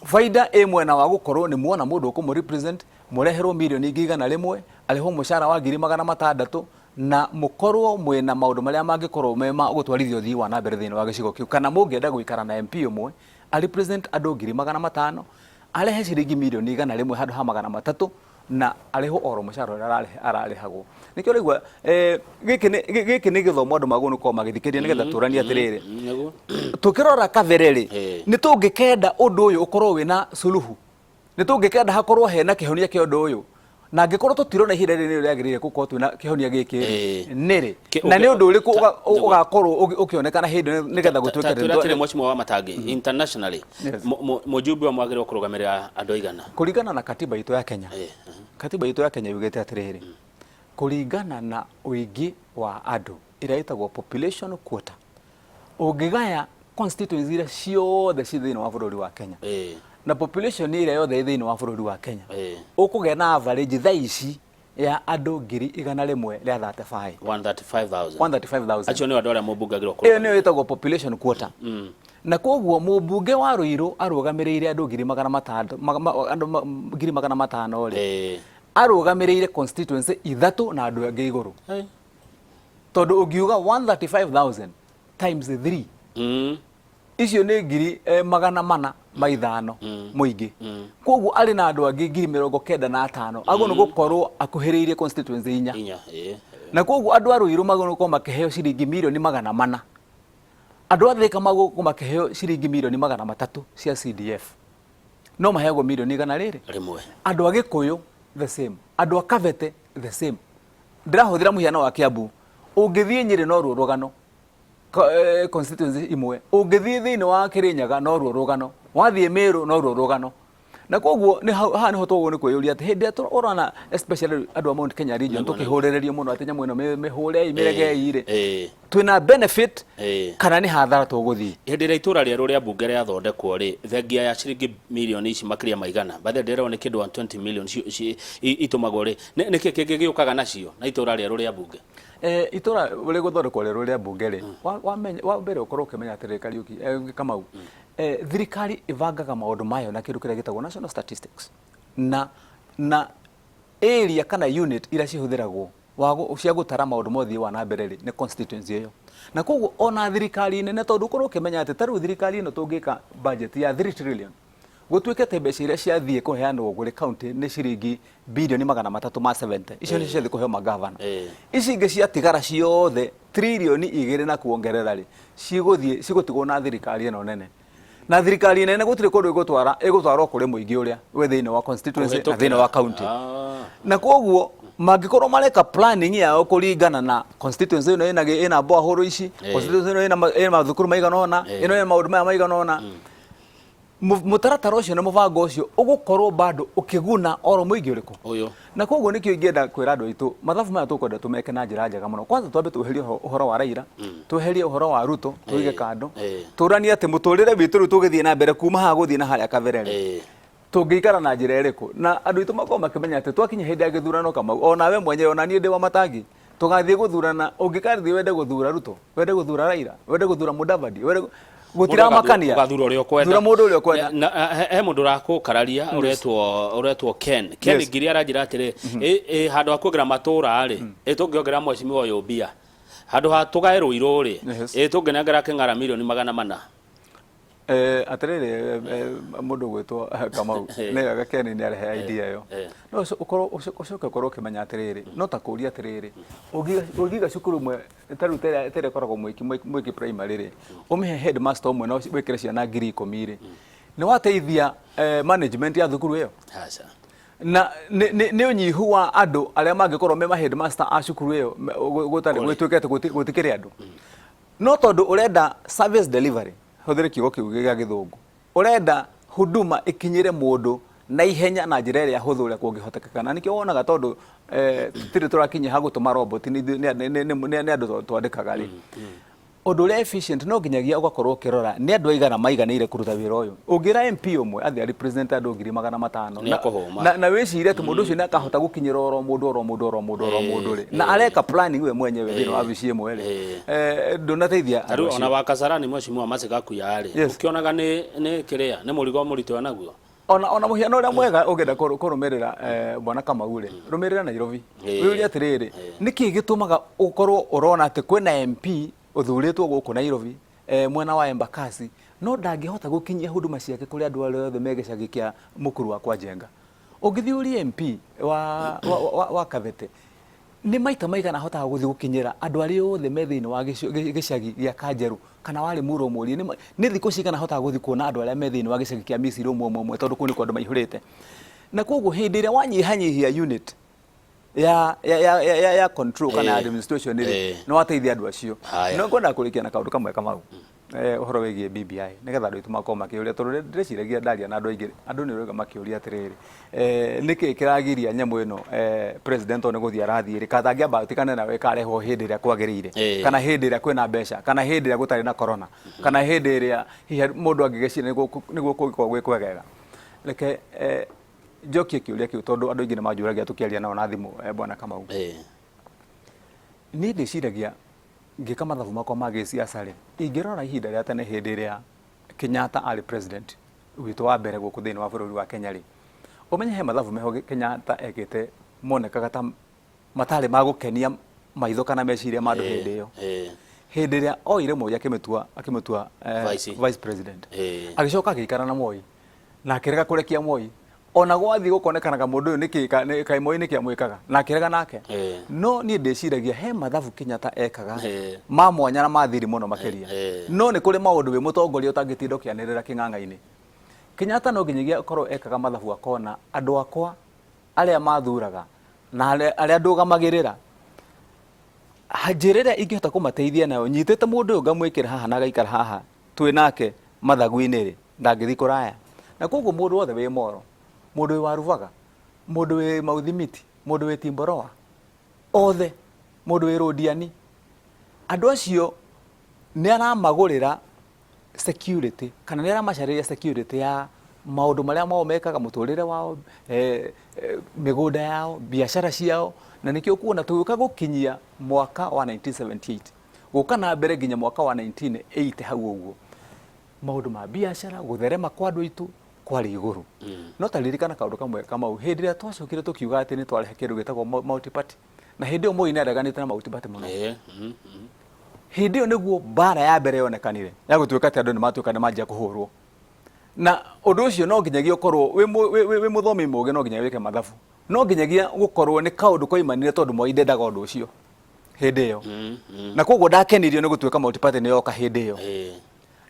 Speaker 2: faida imwe na wa gukorwo ni muona mundu ukumu represent mureherwo milioni 100 aliho mushara wa 600 na mukorwo mwena maundu maria mangikorwo mema gutwarithio thii wa na mbere thiini wa gicigo kiu kana mungienda guikara na MP umwe a represent andu 500 arehe ciringi milioni 100 handu ha 300 na ariho oro mushara uria ararihagwo nikio rigwa giki ni githomo andu magunu ko magithikeria nigetha turania atiriri tukirora kavereri ni tungikenda undu uyu ukorwo wina suluhu ni tungikenda hakorwo hena kihonia kia undu uyu na angikorwo tutirona ihinda riri riagirire gukorwo twina kihonia giki niri na ni undu uriku ugakorwo ukionekana hindi nigetha gutuika
Speaker 1: turatire mwecimu wa Wamatangi internationally mujumbe wa mwagire kurugamirira andu igana
Speaker 2: kuringana na katiba itu ya Kenya katiba itu ya Kenya yugete atiriri kuringana na uingi wa andu ira itagwo population quota ungigaya constituency ira ciothe ci thiini wa bururi wa Kenya na population ĩrĩa yothe thĩinĩ wa bũrũri wa Kenya ũkũgĩa na average thaa ici ya andũ 135 135,000
Speaker 1: acio nĩ andũ arĩa mũmbungagĩrwo
Speaker 2: ĩyo nĩyo ĩtagwo population quota na koguo mũmbunge wa Ruiru arũgamĩrĩire andũ 500 rĩ arũgamĩrĩire constituency ithatũ na andũ angĩ igũrũ tondũ ũngiuga 135,000 times 3 icio nĩ 400,500 mũingĩ koguo arĩ na andũ angĩ 95,000 agũ nĩ gũkorwo akuhĩrĩirie constituency 4 na koguo andũ a Ruiru magũkorwo makĩheo ciringi 400,000 andũ a Thika magũkorwo makĩheo ciringi 300,000 cia CDF no maheagwo 100,000
Speaker 1: rĩmwe
Speaker 2: andũ a Gĩkũyũ the same andũ a Kavete the same ndĩrahũthĩra mũhiano wa Kiambu ũngĩthiĩ Nyĩrĩ no ruo rũgano constituency imwe ũngĩthiĩ thĩinĩ wa Kĩrĩnyaga no ruo rũgano wathiĩ Meru no ruo rũgano na koguo nĩ haha nĩ hotogwo nĩ kwĩyũria atĩ hĩndĩ ĩrĩa ũrona especially andũ a Mount Kenya region tũkĩhũrĩrĩrio mũno atĩ nyamũ ĩno mĩhũre imeregei rĩ twĩna benefit kana nĩ hathara tũgũthiĩ
Speaker 1: hĩndĩ ĩrĩa itũra rĩerũ rĩa mbunge rĩathondekwo rĩ thengia ya ciringi mirioni ici makĩria maigana bathe ndĩrona nĩ kĩndũ 20 million itumagwo rĩ nĩkĩ kĩngĩ gĩũkaga nacio na itũra rĩerũ rĩa mbunge
Speaker 2: itũra ũrĩ gũthondekwo rĩerũ rĩa mbunge rĩ wa mbere ũkorwo ũkĩmenya atĩ Kariuki Kamau thirikari ivangaga maũndũ mayo na kĩndũ kĩrĩa gĩtagwo national statistics na area kana unit iria cihũthĩragwo cia gũtara maũndũ mothe wa na mbere rĩ nĩ constituency ĩyo na koguo ona thirikari nene tondũ ũkorwo ũkĩmenya atĩ tarĩu thirikari ĩno tũngĩka budget ya 3 trillion gũtuĩke atĩ mbeca iria ciathiĩ kũheanwo kũrĩ county nĩ ciringi birioni 370 icio nĩ ciathiĩ kũheo magavana ici ingĩ ciatigara ciothe trilioni 2 na kuongerera rĩ cigũtigwo na thirikari ĩno nene na thirikari nene gũtirĩ kũndũ ĩgũtwarwo kũrĩ mũingĩ ũrĩa wĩ thĩinĩ wa constituency na thĩinĩ wa county na koguo mangĩkorwo mareka planning yao kũringana na constituency ĩno ĩna borehole ici constituency ĩno ĩna mathukuru maigana ũna ĩno ĩna maũndũ maya maigana ũna mũtaratara ũcio na mũbango ũcio ũgũkorwo bado ũkĩguna oro mũingĩ ũrĩkũ na koguo nĩkĩo ingĩenda kwĩra andũ aitũ mathabu maya tũkwenda tũmeke na njĩra njega mũno kwanza twambe tweherie ũhoro wa Raila tweherie ũhoro wa Ruto tũige kando tũranie atĩ mũtũrĩre witũ rĩu tũgĩthiĩ na mbere kuma haha gũthiĩ na harĩa kabere tũngĩikara na njĩra ĩrĩkũ na andũ aitũ makorwo makĩmenya atĩ twakinya hĩndĩ ya gĩthurano Kamau ona we mwenyewe ona niĩ ndĩ Wamatangi tũgathiĩ gũthurana ũngĩkarĩthiĩ wende gũthura Ruto wende gũthura Raila wende gũthura Mudavadi gũtira makania
Speaker 1: gathura ũrĩa ũkwenda
Speaker 2: thura mũndũ ũrĩa ũkwenda
Speaker 1: he mũndũ rakũkararia ũretwo Ken ngiri aranjĩra atĩrĩ handũ ha kuongerera matũra rĩ tũngĩongerera mwecimiwa ũyũ mbia handũ ha tũgae Ruiru rĩ tũngĩnengera Kĩng'ara mirioni 400
Speaker 2: atĩrĩrĩ mũndũ gwĩtwo Kamau nĩga Ken nĩ arehe idea ĩyo no ũcoke ũkorwo ũkĩmenya atĩrĩrĩ no ta kũũria atĩrĩrĩ ũngĩiga cukuru mwe tarĩu tere koragwo mwĩki primary rĩ ũmĩhe headmaster ũmwe na wĩkĩre ciana 10,000 rĩ nĩ wateithia management ya thukuru ĩyo na nĩ ũnyihu wa andũ arĩa mangĩkorwo me headmaster a cukuru ĩyo gũtarĩ gwĩtwĩkĩte gũtikĩrĩ andũ no tondũ ũrenda service delivery hũthĩre kiugo kĩu gĩa Gĩthũngũ ũrenda huduma ikinyire mũndũ na ihenya na njĩra ĩrĩa hũthũ ũrĩa kũngĩhotekeka na nĩkĩo wonaga tondũ tĩrĩ tũrakinya ha gũtũma robot nĩ andũ twandĩkaga rĩ ũndũ ũrĩa efficient no nginyagia ũgakorwo ũkĩrora nĩ andũ aigana maiganĩire kũruta wĩra ũyũ ũngĩra MP ũmwe athiĩ represent andũ 500,000 na wĩcirie atĩ mũndũ ũcio nĩ akahota gũkinyĩra oro mũndũ rĩ na areka planning we mwenyewe thĩinĩ wa wabici ĩmwe rĩ ndũnateithia
Speaker 1: andũ ona wa Kasarani mwecimiwa Masikakuya rĩ ũkĩonaga nĩ kĩrĩa nĩ mũrigo mũritũ naguo
Speaker 2: ona mũhiano ũrĩa mwega ũngĩenda kũrũmĩrĩra bwana Kamau rĩ rũmĩrĩra Nairobi wĩũria atĩrĩrĩ nĩkĩ gĩtũmaga ũkorwo ũrona atĩ kwĩna MP ũthurĩtwo gũkũ Nairobi mwena wa Embakasi no ndangĩhota gũkinyia huduma ciake kũrĩ andũ arĩa othe megĩcagi kĩa mũkuru wa Kwa Njenga ũngĩthiũria MP wa Kavete nĩ maita maigana ahotaga gũthiĩ gũkinyĩra andũ arĩa othe me thĩinĩ wa gĩcagi gĩa Kanjeru kana wale Muro Mũri nĩ thikũ cigana ahotaga gũthiĩ kuona andũ arĩa me thĩinĩ wa gĩcagi kĩa Misiri ũmwe tondũ kũu nĩ andũ maihũrĩte na koguo hĩndĩ ĩrĩa wanyihanyihia unit ya control kana administration rĩ no wateithia andũ acio no ngwenda kũrĩkia na kaũndũ kamwe Kamau ũhoro wĩgiĩ BBI nĩgetha andũ aitũ makorwo makĩũria tondũ ndĩreciragia ndaria na andũ aingĩ andũ nĩ ũrauga makĩũria atĩrĩrĩ nĩkĩ kĩragiria nyamũ ĩno president nĩ gũthiĩ arathiĩ rĩ kana angĩamba atikane nawe karehwo hĩndĩ ĩrĩa kwagĩrĩire kana hĩndĩ ĩrĩa kwĩna mbeca kana hĩndĩ ĩrĩa gũtarĩ na corona kana hĩndĩ ĩrĩa mũndũ angĩgecira nĩguo kũgĩkorwo gwĩ kwegega reke njokie kiuria kiu tondu andu aingi manjuragia tukiaria nao na thimu bwana Kamau. Ni ndiciragia ngika mathabu makwa ma gĩciaca rĩ, ingĩrora ihinda rĩa tene hĩndĩ ĩrĩa Kenyatta arĩ president witũ wa mbere gũkũ thĩinĩ wa bũrũri wa Kenya rĩ, ũmenye he mathabu meho Kenyatta ekĩte monekaga ta matarĩ ma gũkenia maitho kana meciria ma andũ hĩndĩ ĩyo. Hĩndĩ ĩrĩa oire Moi akĩmũtua vice president, agĩcoka agĩikara na Moi na akĩrega kũrekia Moi, ona gwathi gũkonekanaga mũndũ ũyũ nĩ kaĩ Moi nĩ kĩamwĩkaga na akĩrega nake. No niĩ ndĩciragia he mathabu Kenyatta ekaga ma mwanya na mathiri mũno makĩria, no nĩ kũrĩ maũndũ wĩ mũtongoria ũtangĩtinda ũkĩanĩrĩra kĩng'ang'a-inĩ. Kenyatta no nginyagia korwo ekaga mathabu akona andũ akwa arĩa mathuraga na arĩa ndũgamagĩrĩra, njĩra ĩrĩa ingĩhota kũmateithia nayo, nyitĩte mũndũ ũyũ ngamwĩkĩra haha na agaikara haha twĩ nake mathagu-inĩ rĩ, ndangĩthiĩ kũraya. Na koguo mũndũ wothe wĩ Moro, mũndũ wĩ Waruvaga, mũndũ wĩ Mauthimiti, mũndũ wĩ Timboroa, othe, mũndũ wĩ Rũdiani, andũ acio nĩ aramagũrĩra security kana nĩ aramacarĩria security ya maũndũ marĩa mao mekaga, mũtũrĩre wao, mĩgũnda yao, biacara ciao. Na nikio kuona tũgĩũka gũkinyia mwaka wa 1978 gũka na mbere nginya mwaka wa 1980 hau ũguo, maũndũ ma biacara gũtherema kwa andũ aitũ kwarĩ igũrũ. No taririkana kaũndũ kamwe Kamau, hĩndĩ ĩrĩa twacokire tũkiuga atĩ nĩ twarehe kĩndũ gĩtagwo multi-party, na hĩndĩ ĩyo Moi nĩ areganĩte na multi-party mũno. Hĩndĩ ĩyo nĩguo mbara ya mbere yonekanire ya gũtuĩka atĩ andũ nĩ matuĩka nĩ manjia kũhũrwo. Na ũndũ ũcio no nginyagia ũkorwo wĩ mũthomi mũũgĩ, no nginyagia wĩke mathabu, no nginyagia gũkorwo nĩ kaũndũ koimanire tondũ Moi ndendaga ũndũ ũcio hĩndĩ ĩyo. Na koguo ndakenirio nĩ gũtuĩka multi-party nĩ yoka hĩndĩ ĩyo.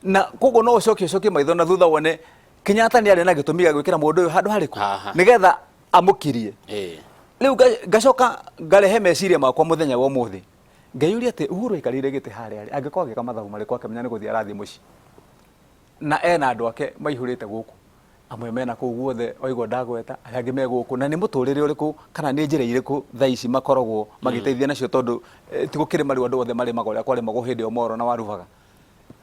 Speaker 2: Na koguo no ũcokie maitho na thutha wone Kenyatta nĩ arĩ na gĩtũmi gĩa gwĩkĩra mũndũ ũyũ handũ harĩkũ nĩgetha amũkirie. Rĩu ngacoka ngarehe meciria makwa mũthenya wa ũmũthĩ, ngeyũria atĩ Uhuru aikarĩire gĩtĩ harĩa angĩkorwo agĩka mathabu marĩkũ akĩmenya nĩ gũthiĩ arathiĩ mũciĩ na ena andũ ake maihũrĩte gũkũ, amwe mena kũu guothe oigwo ndagweta, arĩa angĩ me gũkũ, na nĩ mũtũrĩre ũrĩkũ kana nĩ njĩra irĩkũ thaa ici makoragwo magĩteithia nacio, tondũ ti gũkĩrĩ marĩu andũ othe marĩmaga ũrĩa kwarĩmagwo hĩndĩ ĩyo Moro na Waruvaga.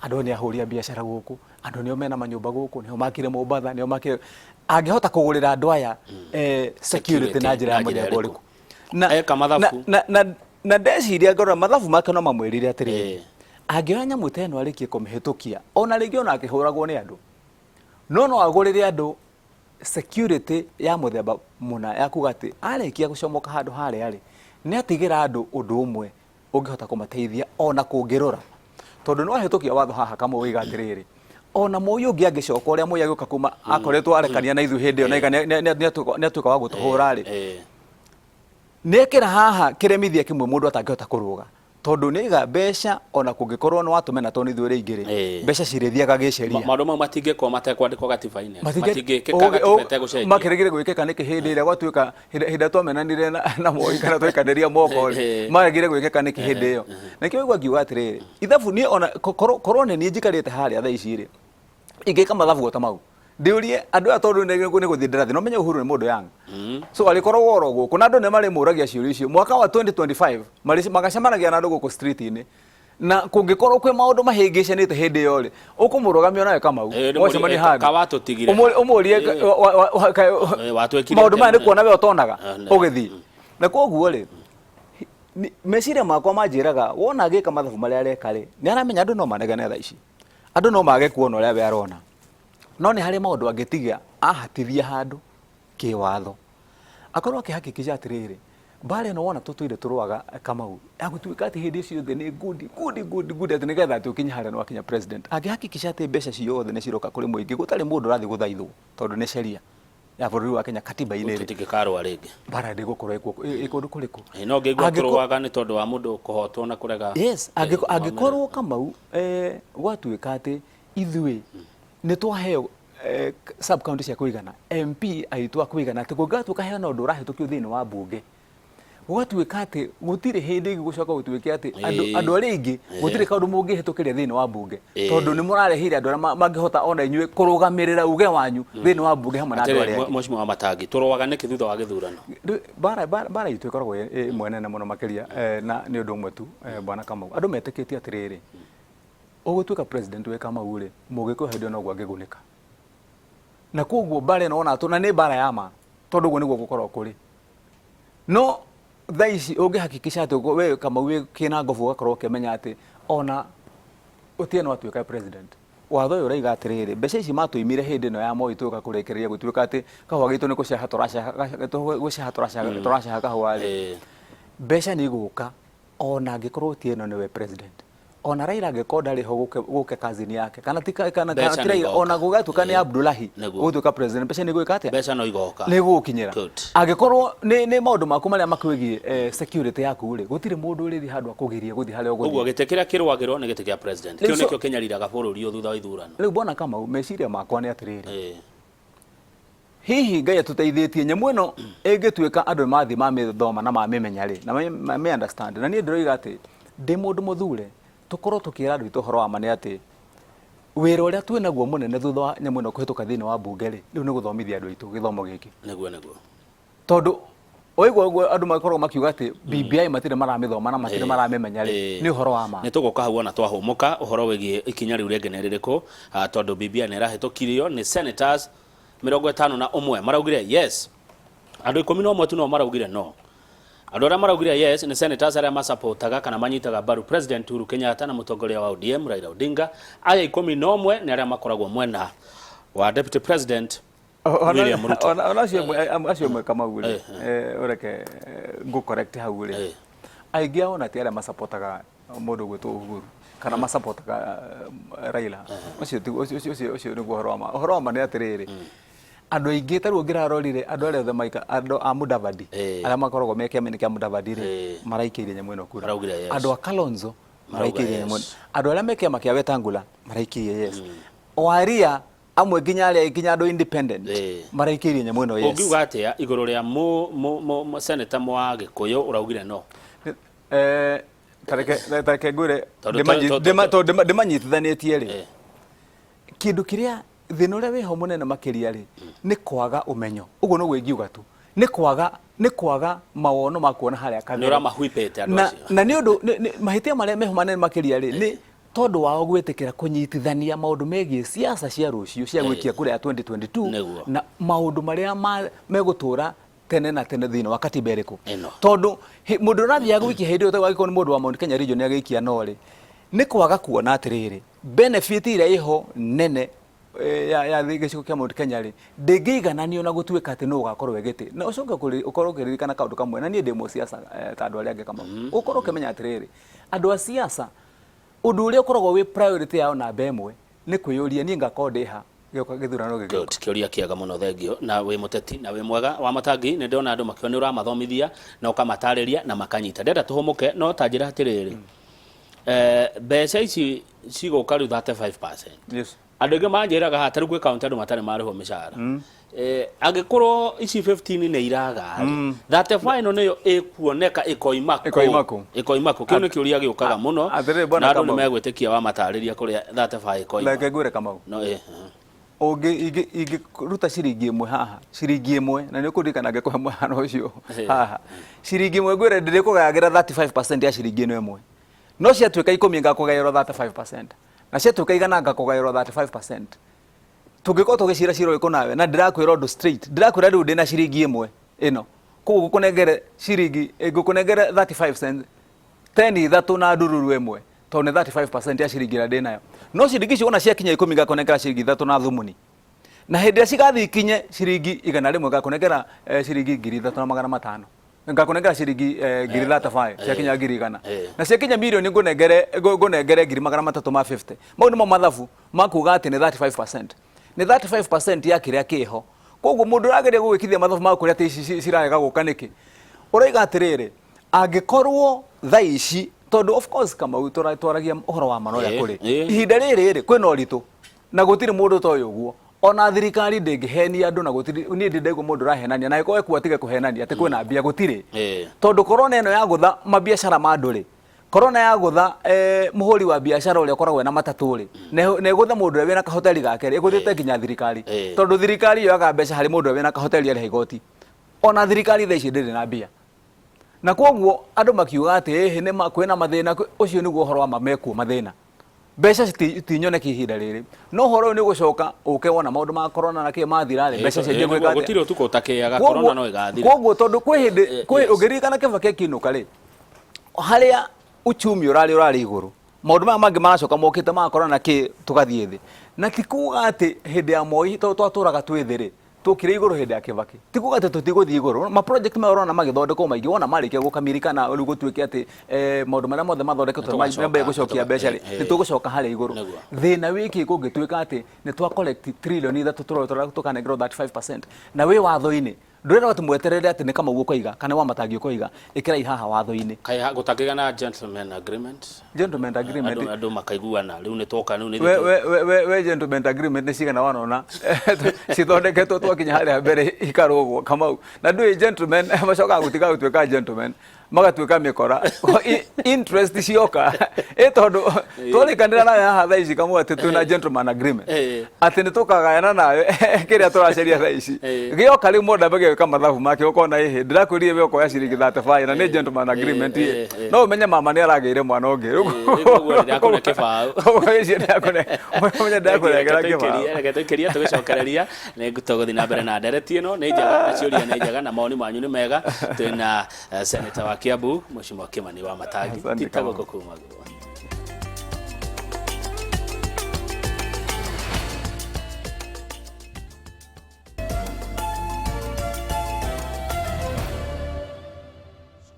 Speaker 2: Andũ nĩ ahũri a biacara gũkũ, andũ nĩo mena manyũmba gũkũ, nĩo makire Mombatha, nĩo makire, angĩhota kũgũrĩra andũ aya security na njĩra ya mũthemba ũrĩkũ. Na ndeciria ngorora mathabu make no mamwĩrire atĩrĩrĩ, angĩoya nyamũ ta ĩno arĩkie kũmĩhĩtũkia, ona rĩngĩ ona akĩhũragwo nĩ andũ, no agũrĩre andũ security ya mũthemba mũna ya kuga atĩ arĩkia gũcomoka handũ harĩa rĩ, nĩ atigĩra andũ ũndũ ũmwe ũngĩhota kũmateithia ona kũngĩrora. Tondũ no ahĩtũkia watho haha Kamau oiga atĩrĩrĩ, ona Moi ũngĩ angĩcoka ũrĩa Moi agĩũka kuma akoretwo arekania na ithuĩ hĩndĩ ĩyo na nĩ atuĩka wa gũtũhũra rĩ, nĩekĩra haha kĩremithia kĩmwe mũndũ atangĩhota kũrũga, tondũ nĩiga mbeca ona kũngĩkorwo nĩ watũmena tondũ ithuĩ rĩ ingĩ rĩ, mbeca cirĩthiaga gĩceria.
Speaker 1: Maũndũ mau matingĩkorwo matekwandĩkwo gatiba-inĩ, matingĩkĩka gatiba gũcenjia,
Speaker 2: makĩregire gwĩkĩka nĩkĩ hĩndĩ ĩrĩa gwatuĩka hĩndĩ twamenanire na Moi kana twaikanĩria moko rĩ, maregire gwĩkĩka nĩkĩ hĩndĩ ĩyo. Na kĩo igua ngiuga atĩrĩrĩ, ithabu niĩ ona korwo nĩ niĩ njikarĩte harĩa thaa ici rĩ, ingĩka mathabu ta mau ndiurie andũ aya tondũ nĩ gũthiĩ ndĩrathiĩ, no menye Uhuru nĩ mũndũ yang, so alĩkorwo woro gũkũ na andũ nĩ marĩ mũragia ciũria icio mwaka wa 2025 magacemanagia na andũ gũkũ street-inĩ, na kũngĩkorwo kwĩ maũndũ mahĩngĩcanĩte hĩndĩ ĩyo rĩ, ũkũmũrũgamia nawe Kamau wacemania handũ ũmũrie maũndũ maya nĩ kuona we ũtonaga ũgĩthiĩ. Na koguo rĩ, meciria makwa manjĩraga wona agĩka mathabu marĩa areka rĩ, nĩ aramenya andũ no manegane thaa ici, andũ no mage kuona ũrĩa we arona, no nĩ harĩ maũndũ angĩtigia ahatithia handũ kĩwatho, akorwo akĩhakikisha atĩrĩrĩ, mbara ĩno wona tũtũire tũrũaga Kamau agũtuĩka atĩ hĩndĩ ciothe nĩ good atĩ nĩgetha atĩ ũkinye harĩa wakinya president, angĩhakikisha atĩ mbeca ciothe nĩ ciroka kũrĩ mũingĩ, gũtarĩ mũndũ ũrathiĩ gũthaithwo tondũ nĩ sheria ya bũrũri wa Kenya katiba-inĩ rĩ,
Speaker 1: tũtingĩkarũa rĩngĩ,
Speaker 2: mbara ndĩgũkorwo ĩkũndũ kũrĩkũ.
Speaker 1: No ngĩigua tũrũaga nĩ tondũ wa mũndũ kũhotwo na kũrega.
Speaker 2: Yes, angĩkorwo Kamau gwatuĩka atĩ ithuĩ nĩ twaheo sub county cia kũigana, MP aitũ a kũigana, atĩ kũngĩgatuĩka hena ũndũ ũrahĩtũkio thĩinĩ wa mbunge, gũgatuĩka atĩ gũtirĩ hĩndĩ ĩngĩ gũcoka gũtuĩke atĩ andũ arĩa aingĩ gũtirĩ kaũndũ mũngĩhĩtũkĩria thĩinĩ wa mbunge, tondũ nĩ mũrareheire andũ arĩa mangĩhota ona inyuĩ kũrũgamĩrĩra uge wanyu thĩinĩ wa mbunge hamwe na andũ arĩa angĩ.
Speaker 1: Mheshimiwa Wamatangi, tũrũaga nĩkĩ thutha wa gĩthurano?
Speaker 2: Bara itũ ĩkoragwo ĩmwe nene mũno makĩria, na nĩ ũndũ ũmwe tu bwana Kamau, andũ metĩkĩtie atĩrĩrĩ, ũgũtuĩka president we Kamau rĩ, mũgĩkũyũ hĩndĩ ĩyo noguo angĩgunĩka. na koguo bare no ona na nĩ bara ya ma tondu guo niguo gukorwo kuri no thaici ũngĩhakikisha atĩ we kama we kina ngobu ugakorwo ukimenya ati ona Otieno atuĩka president watho ũyũ ũraiga atĩrĩrĩ mbeca ici matũimire hĩndĩ ĩno ya Moi tuĩka kũrekereria gũtuĩka atĩ kahũa gaitũ nĩ gũceha tũraceha kahũa rĩ mbeca nĩ igũka ona angĩkorwo Otieno nĩwe president ona Raila angĩkorwo ndarĩ ho gũke kazini yake kana Raila ona gũgatuĩka nĩ Abdullahi gũtuĩka president mbeca nĩ igũka atĩa
Speaker 1: mbeca no igoka
Speaker 2: nĩ gũkinyĩra angĩkorwo nĩ maũndũ maku marĩa makwĩgiĩ security yaku rĩ gũtirĩ mũndũ ũrĩ handũ akũgiria gũthiĩ harĩa ũgũthiĩ
Speaker 1: ũguo gĩtĩ kĩrĩa kĩrũagĩrwo nĩ gĩtĩ kĩa president kĩu nĩkĩo kĩnyariraga bũrũri thutha wa ithurano
Speaker 2: rĩu mbona kama meciria makwa nĩ atĩrĩrĩ hihi Ngai atũteithĩtie nyamũ ĩno ĩngĩtuĩka andũ mathi mamĩthoma na mamĩmenya rĩ na me understand na niĩ ndĩroiga atĩ ndĩ mũndũ mũthure tukorwo tukira andũ itũ horo wa mane ati wĩra ũrĩa twĩ naguo mũnene thutha wa nyamũ ĩno kũhĩtũka thĩinĩ wa mbunge rĩ rĩu nĩ gũthomithia andũ aitũ gĩthomo gĩkĩ
Speaker 1: nĩguo
Speaker 2: tondũ oigwo andũ makorwo makiuga atĩ BBI matirĩ maramĩthoma na matirĩ maramĩmenya rĩ nĩ ũhoro wa ma
Speaker 1: nĩ tũgũka hau ona twahũmũka ũhoro wĩgiĩ ikinya rĩu rĩngĩ nĩ rĩrĩkũ tondũ BBI nĩ ĩrahĩtũkirio nĩ senators 51 maraugire yes andũ 11 tu no maraugire no andũ arĩa maraugire yes nĩ senators arĩa masapotaga kana manyitaga mbaru president Uhuru Kenyatta na mũtongoria wa ODM Raila Odinga aya 11 nĩ arĩa makoragwo mwena wa deputy president William Ruto
Speaker 2: ona acio mwe kama ule ureke go correct hau rĩ aingĩ ona ti arĩa masapotaga mũndũ gwĩtwo Uhuru kana masapotaga Raila ucio nĩ ũhoro wa ma nĩ atĩrĩrĩ andũ aingĩ tarũ ngirarorire andũ arĩa othe maika andũ a Mudavadi arĩa makoragwo me kĩama-inĩ kĩa Mudavadi rĩ maraikĩirie nyamũ ĩno kura andũ a Kalonzo maraikĩirie nyamũ andũ arĩa me kĩama kĩa Wetangula maraikĩirie yes arĩa amwe nginya arĩa nginya andũ independent maraikĩirie nyamũ ĩno yes
Speaker 1: ũngiuga atĩa igũrũ rĩa senator wa Gĩkũyũ ũraugire no
Speaker 2: tareke ngwĩre ndĩmanyitithanĩtie rĩ kĩndũ kĩrĩa thĩna ũrĩa wĩho mũnene makĩria rĩ nĩ kwaga ũmenyo ũguo no gwĩngiuga tu nĩ kwaga mawono ma kuona harĩa
Speaker 1: nĩ ũramahwipĩte andũ acio
Speaker 2: na nĩ ũndũ mahĩtia marĩa meho manene makĩria rĩ nĩ tondũ wao gwĩtĩkĩra kũnyitithania maũndũ megiĩ siasa cia rũciũ cia gũikia kura ya 2022 na maũndũ marĩa megũtũra tene na tene thĩinĩ wa katiba ĩrĩkũ tondũ mũndũ ũrathiaga gũikia hĩndĩ ĩyo agĩkorwo nĩ mũndũ wa Mount Kenya region agĩikia no rĩ nĩ kwaga kuona atĩrĩrĩ benefit ĩrĩa ĩho nene ya gĩcigo kĩa Mount Kenya rĩ ndĩngĩigananio na gũtuĩka atĩ no ũgakorwo gĩtĩ na ũcoke ũkorwo ũkĩririkana kaũndũ kamwe na niĩ ndĩ mũ siasa ta andũ arĩa angĩ kama ũkorwo ũkĩmenya atĩrĩrĩ andũ a siasa ũndũ ũrĩa ũkoragwo wĩ priority yao namba ĩmwe nĩ kwĩyũria niĩ ngakorwo ndĩha gĩthurano gĩgĩũka
Speaker 1: kĩũria kĩega mũno thengio na wĩ mũteti na wĩ mwega Wamatangi nĩ ndĩrona andũ makĩona ũramathomithia na ũkamatarĩria na makanyita ndenda tũhũmũke no ta njĩra atĩrĩrĩ mbeca ici cigũka rĩu 35%
Speaker 2: yes
Speaker 1: andũ aingĩ manjĩraga ha tarĩ gwĩ kaunti andũ matarĩ marĩhwo mĩcara angĩkorwo ici 15 nĩ iraga 35 ĩno nĩyo ĩkuoneka ĩkoimako kĩu nĩ kĩũria gĩũkaga mũno na andũ nĩ megwĩtĩkia Wamatarĩria kũrĩa 35 ĩkoima
Speaker 2: reke ngwĩre Kamau ingĩruta ciringi ĩmwe haha ciringi ĩmwe na nĩ ũkũririkana ngĩkũhe mũhano ũcio haha ciringi ĩmwe ngwĩre ndĩrĩkũgayagĩra 35% ya ciringi ĩno ĩmwe no ciatuĩka 10 ngakũgayĩrwo 35% na ciatuĩka igana ngakũgayĩrwo 35% tũngĩkorwo tũgĩcira ciro ĩkũ nawe na ndĩrakwĩra ũndũ straight ndĩrakwĩra rĩu ndĩna ciringi ĩmwe ĩno koguo ngũkũnengere ciringi ngũkũnengere 35 cents 10 ithatũ na ndururu ĩmwe tondũ nĩ 35% ya ciringi ĩrĩa ndĩnayo no ciringi icio ona ciakinya 10 ngakũnengera ciringi ithatũ na thumuni na hĩndĩ ĩrĩa cigathiĩ ikinye ciringi igana rĩmwe ngakũnengera ciringi 3,500 ngakũnengera ciringi 35 ciakinya 100 na ciakinya milioni ngũnengere 3,350 mau nĩmo mathabu makuga atĩ nĩ 35% nĩ 35% ya kĩrĩa kĩho koguo mũndũ ũrageria gũgĩkithia mathabu ma kũrĩa tĩ cirarega gũka nĩkĩ ũroiga atĩrĩrĩ angĩkorwo thaa ici tondũ of course kama twaragia ũhoro wa mano ũrĩa kũrĩ ihinda rĩrĩ kwĩna ũritũ na gũtirĩ mũndũ toyo ũguo ona thirikari ndĩngĩhenia andũ na gũtirĩ niĩ ndĩndegwo mũndũ ũrahenania na ĩkorwo ekuo atige kũhenania atĩ kwĩna mbia gũtirĩ tondũ korona ĩno ya gũtha mabiacara ma andũ rĩ korona ya gũtha mũhũri wa biacara ũrĩa ũkoragwo na matatũ rĩ na ĩgũtha mũndũ ũrĩa wĩna kahoteli gake rĩ ĩgũthĩte nginya thirikari tondũ thirikari yoaga mbeca harĩ mũndũ ũrĩa wĩna kahoteli arĩha igoti ona thirikari thaa ici ndĩrĩ na mbia na koguo andũ makiuga atĩ nĩ kwĩna mathĩna ũcio nĩguo ũhoro wa mamekuo mathĩna mbeca citinyoneki ihinda rĩrĩ no horo nĩ gũcoka ũke wona maũndũ ma corona na kĩ mathira rĩ mbeca cenjie gwĩka
Speaker 1: gũtirĩ ũtukũ ũtakĩaga corona no ĩgathira
Speaker 2: koguo tondũ kwĩ hĩndĩ ũngĩririkana Kibaki akĩinũka rĩ harĩa uchumi ũrarĩ igũrũ maũndũ maya mangĩ maracoka mokĩte ma corona kĩ tũgathiĩ thĩ na ti kuuga atĩ hĩndĩ ya Moi twatũraga twĩ thĩ rĩ tukire igũrũ hĩndĩ ya Kibaki ti kuuga atĩ tũtigũthiĩ igũrũ ma project maya ũrona magĩthondekwo maingĩ wona marĩkia gũkamirika na rĩu gũtuĩke atĩ maũndũ marĩa mothe mathondeketwo mambe gũcokia mbeca rĩ nĩ tũgũcoka harĩa igũrũ thĩna wĩkĩ kũngĩtuĩka atĩ nĩ twa collect trillion ithatũ tũkanengerwo 35% na wĩ watho-inĩ ndũrenda atĩ mweterere atĩ nĩ Kamau ũkoiga kana Wamatangi ũkoiga ĩkĩrai haha watho-inĩ
Speaker 1: kaĩ gũtakĩgĩa na gentleman agreement andũ makaiguana rĩu nĩ toka rĩu nĩ
Speaker 2: we gentleman agreement nĩ cigana wanona cithondeketwo twakinya harĩa mbere ikarũgwo Kamau na ndũĩ gentleman macokaga gũtiga gũtuĩka gentleman magatuĩka mĩkora interest cioka tondũ twarikanĩra nawe haha thaa ici Kamau atĩ twĩna gentleman agreement atĩ nĩ tũkagayana nawe kĩrĩa tũracaria thaa ici gĩoka rĩu mũndũ ambe gwĩka mathabu make ũkona ĩhĩ ndĩrakwĩrire we ũkoya ciringi 35 na nĩ gentleman agreement no ũmenye mama nĩ aragĩire mwana ũngĩ
Speaker 1: ndakũne kĩbaũ reke tũikĩrie tũgĩcokereria nĩ tũgũthiĩ na mbere na ndereti ĩno nĩ njega na ciũria nĩ njega na maoni manyu nĩ mega twĩna senator wa Kiambu Mheshimiwa Kimani Wamatangi titagũkũ kuma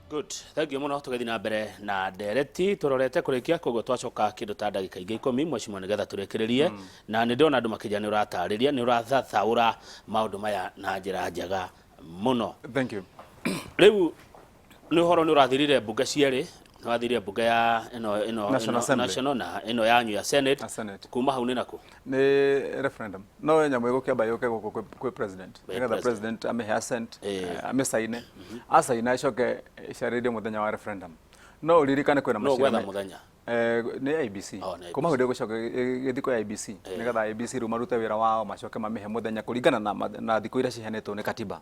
Speaker 1: good thank you muno tũgĩthiĩ na mbere na ndereti tũrorete kũrĩkia koguo twacoka kĩndũ ta ndagĩka ingĩ 10 Mheshimiwa nĩgetha tũrĩkĩrĩrie na nĩ ndĩrona andũ makĩnja nĩ ũratarĩria nĩ ũrathathaũra maũndũ maya na njĩra njega mũno
Speaker 2: thank you
Speaker 1: rĩu nĩ ũhoro nĩ ũrathirire mbunge cierĩ nĩ wathirire mbunge ya national na ĩno yanyu ya Senate kuma hau nĩ nakũ
Speaker 2: nĩ referendum no nyamũ ĩgũkĩamba yũke gũkũ kwĩ president nĩgetha president amĩhe assent amĩcaine acaina ĩcoke ĩcarĩrie mũthenya wa referendum no ũririkane kwĩna
Speaker 1: macira mũthenya
Speaker 2: nĩ IBC kuma hau ndĩgũcoka gĩthiĩ kwĩ IBC nĩgetha IBC rĩu marute wĩra wao macoke mamihe mũthenya kũringana na thikũ iria ciheanĩtwo nĩ katiba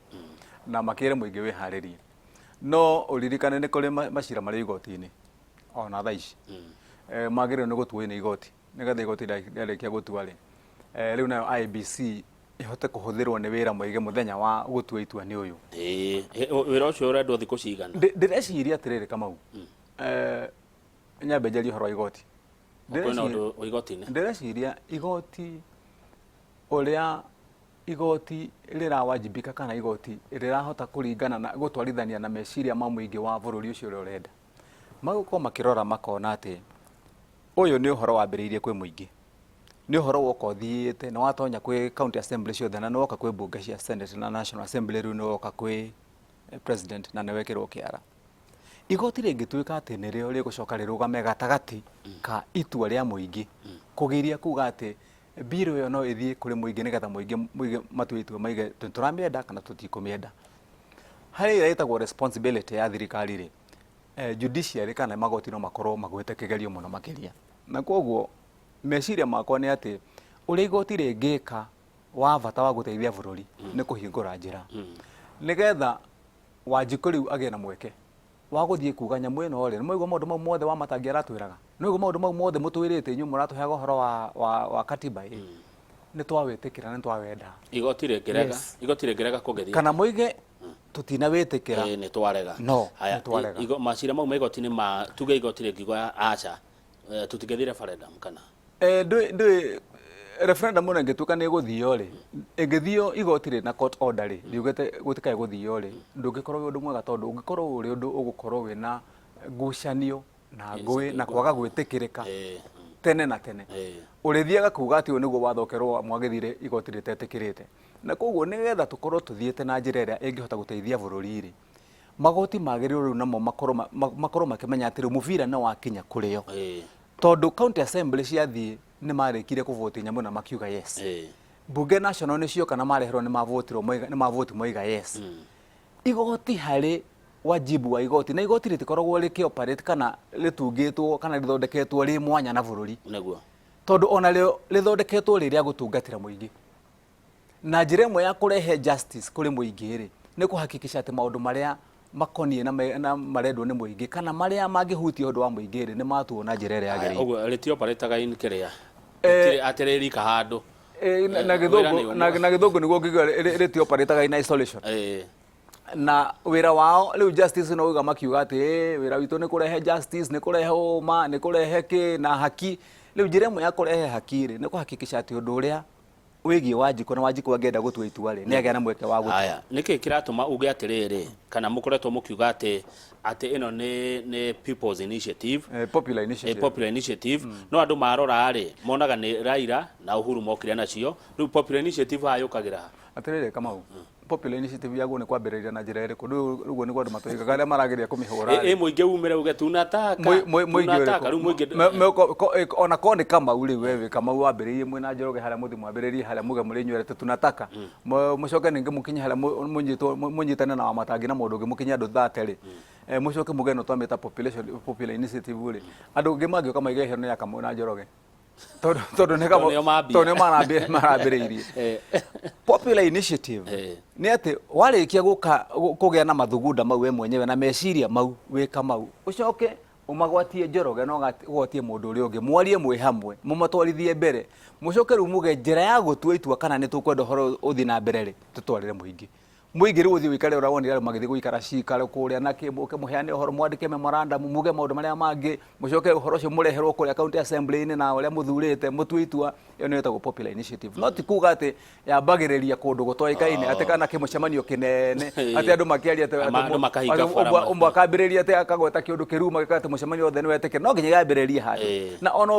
Speaker 2: na makĩre mũingĩ wĩharĩrie no ũririkane nĩ kũrĩ macira marĩ igoti-inĩ ona thaa ici magĩrĩirwo nĩ gũtuo nĩ igoti nĩgetha igoti rĩarĩkia gũtua rĩ rĩu nayo IBC ihote kũhũthĩrwo nĩ wĩra mũingĩ mũthenya wa gũtua itua nĩ ũyũ
Speaker 1: wĩra ũcio ũrendwo thikũ cigana
Speaker 2: ndĩreciria atĩrĩrĩ Kamau nyambe njarie ũhoro wa igoti ndĩreciria igoti ũrĩa igoti rĩrawajibika kana igoti rĩrahota kũringana na gũtwarithania na meciria ma mũingĩ wa bũrũri ũcio ũrĩa ũrenda magũkorwo makĩrora makona atĩ ũyũ nĩ ũhoro wambĩrĩirie kwĩ mũingĩ nĩ ũhoro woka ũthiĩte na watonya kwĩ county assembly ciothe na woka kwĩ mbunge cia Senate na National Assembly rĩu nĩ woka kwĩ president na nĩ wekĩrwo kĩara igoti rĩngĩtuĩka atĩ nĩrĩo rĩgũcoka rĩrũgame gatagatĩ ka itua rĩa mũingĩ kũgiria kuga atĩ biro yo no ĩthiĩ kũrĩ mũingĩ nĩgetha mũingĩ matue itua maige tũramĩenda kana tũtikũmĩenda harĩa ĩtagwo responsibility ya thirikari rĩ judiciary kana magoti no makorwo magwete kĩgerio mũno makĩria na koguo meciria makwa nĩ atĩ ũrĩa igoti rĩngĩka wa bata wa gũteithia bũrũri nĩ kũhingũra njĩra nĩgetha Wanjikũ rĩu agĩe na mweke wa gũthiĩ kuga nyamũ ĩno rĩ nĩ mũigua maũndũ mau mothe Wamatangi aratwĩraga nĩ mũigua maũndũ mau mothe mũtwĩrĩte inyuĩ mũratũheaga ũhoro wa katiba nĩ twawĩtĩkĩra nĩ twawenda
Speaker 1: igoti rĩngĩrega kũgethia
Speaker 2: kana mũige tũtinawĩtĩkĩra
Speaker 1: nĩ twarega
Speaker 2: no nĩ twarega
Speaker 1: macira mau igoti-inĩ ma tuge igoti rĩngiuga aca tũtigethire referendum kana
Speaker 2: ndũĩ referendum ĩno ĩngĩtuĩka nĩ ĩgũthio rĩ ĩngĩthio igoti rĩ na court order rĩ riugĩte gũtikae gũthio rĩ ndũngĩkorwo wĩ ũndũ mwega tondũ ũngĩkorwo ũrĩ ũndũ ũgũkorwo wĩna ngucanio na ngũĩ na kwaga gwĩtĩkĩrĩka tene na tene ũrĩthiaga kuga atĩ ũyũ nĩguo wathokerwo mwagĩthire igoti rĩtetĩkĩrĩte na koguo nĩgetha tũkorwo tũthiĩte na njĩra ĩrĩa ĩngĩhota gũteithia bũrũri rĩ magoti magĩrĩirwo rĩu namo makorwo makĩmenya atĩ rĩu mũbira nĩ wakinya kũrĩo tondũ county assembly ciathiĩ nĩ marĩkire kũvoti nyamũ na makiuga yes mbunge national nĩ cioka na mareherwo nĩ mavoti moiga yes igoti harĩ wajibu wa igoti na igoti rĩtikoragwo rĩkĩoperate kana rĩtungĩtwo kana rĩthondeketwo rĩ mwanya na bũrũri tondũ ona rĩo rĩthondeketwo rĩrĩa gũtungatĩra mũingĩ na njĩra ĩmwe ya kũrehe justice kũrĩ mũingĩ rĩ nĩ kũhakikisha atĩ maũndũ marĩa makonie na marendwo nĩ mũingĩ kana marĩa mangĩhutia ũndũ wa mũingĩ rĩ nĩ matuo na njĩra ĩrĩa yagĩrĩire.
Speaker 1: Ũguo rĩtioparĩtaga in kĩrĩa atĩrĩri kahandũ
Speaker 2: na gĩthũngũ nĩguo ngĩgua rĩtioparĩtaga in isolation. Na wĩra wao rĩu justice no uga makiuga atĩ wĩra witũ nĩ kũrehe justice, nĩ kũrehe ũma, nĩ kũrehe kĩ na haki. Rĩu njĩra ĩmwe ya kũrehe haki rĩ nĩ kũhakikisha atĩ ũndũ ũrĩa wĩgiĩ Wanjikũ na Wanjikũ angĩenda gũtua itua rĩ nĩ agĩa na mweke wa gũtua.
Speaker 1: Aya nĩkĩ kĩratũma uge atĩrĩrĩ kana mũkoretwo mũkiuga atĩ ĩno nĩ people's initiative, popular initiative no andũ marora rĩ monaga nĩ Raila na Uhuru mokire nacio, rĩu popular initiative ayũkagĩra
Speaker 2: atĩrĩrĩ Kamau, popular initiative yaguo nĩ kwambĩrĩria na njĩra ĩrĩkũ? Rĩu nĩguo andũ matoigaga arĩa marageria kũmĩhũra
Speaker 1: mũingĩ umĩre uge tunataka rĩu
Speaker 2: mũingĩ ona ko nĩ Kamau rĩu wewe Kamau wambĩrĩirie mwĩna Njoroge harĩa mũthĩ mwambĩrĩrie harĩa muge mũrĩ nyuerete tunataka mũcoke ningĩ mũkinye harĩa mũnyitane na Wamatangi na mũndũ ũngĩ mũkinye andũ 30 rĩ mũcoke muge no twamĩta popular initiative rĩ andũ ũngĩ mangĩũka maige hero ya Kamau na Njoroge tondũ nĩ marambĩrĩirie. Popular initiative nĩ atĩ warĩkia kũgĩa na mathugunda mau we mwenyewe na meciria mau wĩ Kamau ũcoke ũmagwatie Njoroge na ũgwatie mũndũ ũrĩa ũngĩ mwarie mwĩ hamwe mũmatwarithie mbere mũcoke rĩu muge njĩra ya gũtua itua kana nĩ tũkwenda ũhoro ũthiĩ na mbere rĩ tũtwarĩre mũingĩ rĩu ũthiĩ wĩikare ũrĩa wonire magĩthiĩ gũikara cikaro kũrĩa na kĩmũke mũheane ũhoro mwandĩke memorandum muge maũndũ marĩa mangĩ mũcoke ũhoro ũcio mũreherwo kũrĩa county assembly-inĩ na ũrĩa mũthurĩte mũtue itua. Ĩyo nĩ ĩtagwo popular initiative, no ti kuga atĩ yambagĩrĩria kũndũ gũtoĩkaine atĩ kana kĩmũcemanio kĩnene atĩ andũ makĩaria atĩ ũmwe akambĩrĩria atĩ akagweta kĩũndũ kĩruma gĩkatĩ mũcemanio othe nĩwetĩkĩra, no nginya yambĩrĩrie handũ. Na ona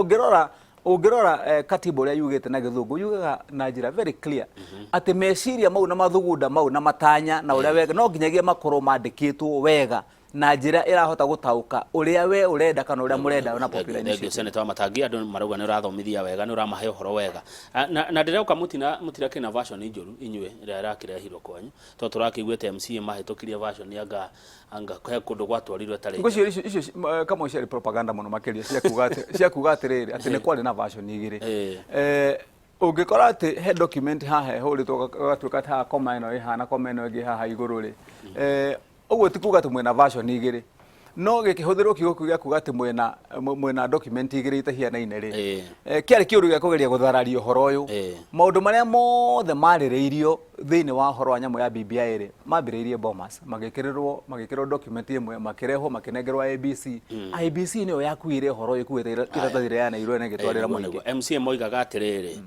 Speaker 2: ũngĩrora katiba ũrĩa yugĩte na gĩthũngũ yugaga na njĩra very clear atĩ meciria mau na mathugunda mau na matanya na ũrĩa wega no nginyagia makorwo mandĩkĩtwo wega na njĩra ĩrahota gũtaũka ũrĩa we ũrenda kana ũrĩa mũrenda na popular initiative.
Speaker 1: Senator Wamatangi andũ marauga nĩ ũrathomithia wega nĩ ũramahe ũhoro wega na ndĩrauka mũtira kĩna version njũru inyuĩ ĩrĩa ĩrakĩrehirwo kwanyu tondũ tũrakĩiguĩte MCA mahĩtũkirie version anga he kũndũ gwatwarirwo tarĩ
Speaker 2: icio kama ciarĩ propaganda mũno makĩria cia kuga atĩrĩrĩ atĩ nĩ kwarĩ na version igĩrĩ. Ũngĩkora atĩ he document haha hũrĩtwo gatuĩka ta koma ĩno ĩhana koma ĩno ĩngĩ haha igũrũ rĩ ũguo ti kuga atĩ mwĩna version igĩrĩ no gĩkĩhũthĩrwo kiugo kĩu gĩa kuga atĩ mwĩna document igĩrĩ itahianaine rĩ kĩarĩ kĩũndũ gĩa kũgeria gũthararia ũhoro ũyũ. Maũndũ marĩa mothe marĩrĩirio thĩinĩ wa ũhoro wa nyamũ ya BBI rĩ mambĩrĩirie Bomas magĩkĩrwo document ĩmwe makĩrehwo makĩnengerwo IBC nĩyo yakuire ũhoro ũyũ ĩkuĩte iratathi rĩa yanĩirwo na ĩgĩtwarĩra mũingĩ.
Speaker 1: MCA moigaga atĩrĩrĩ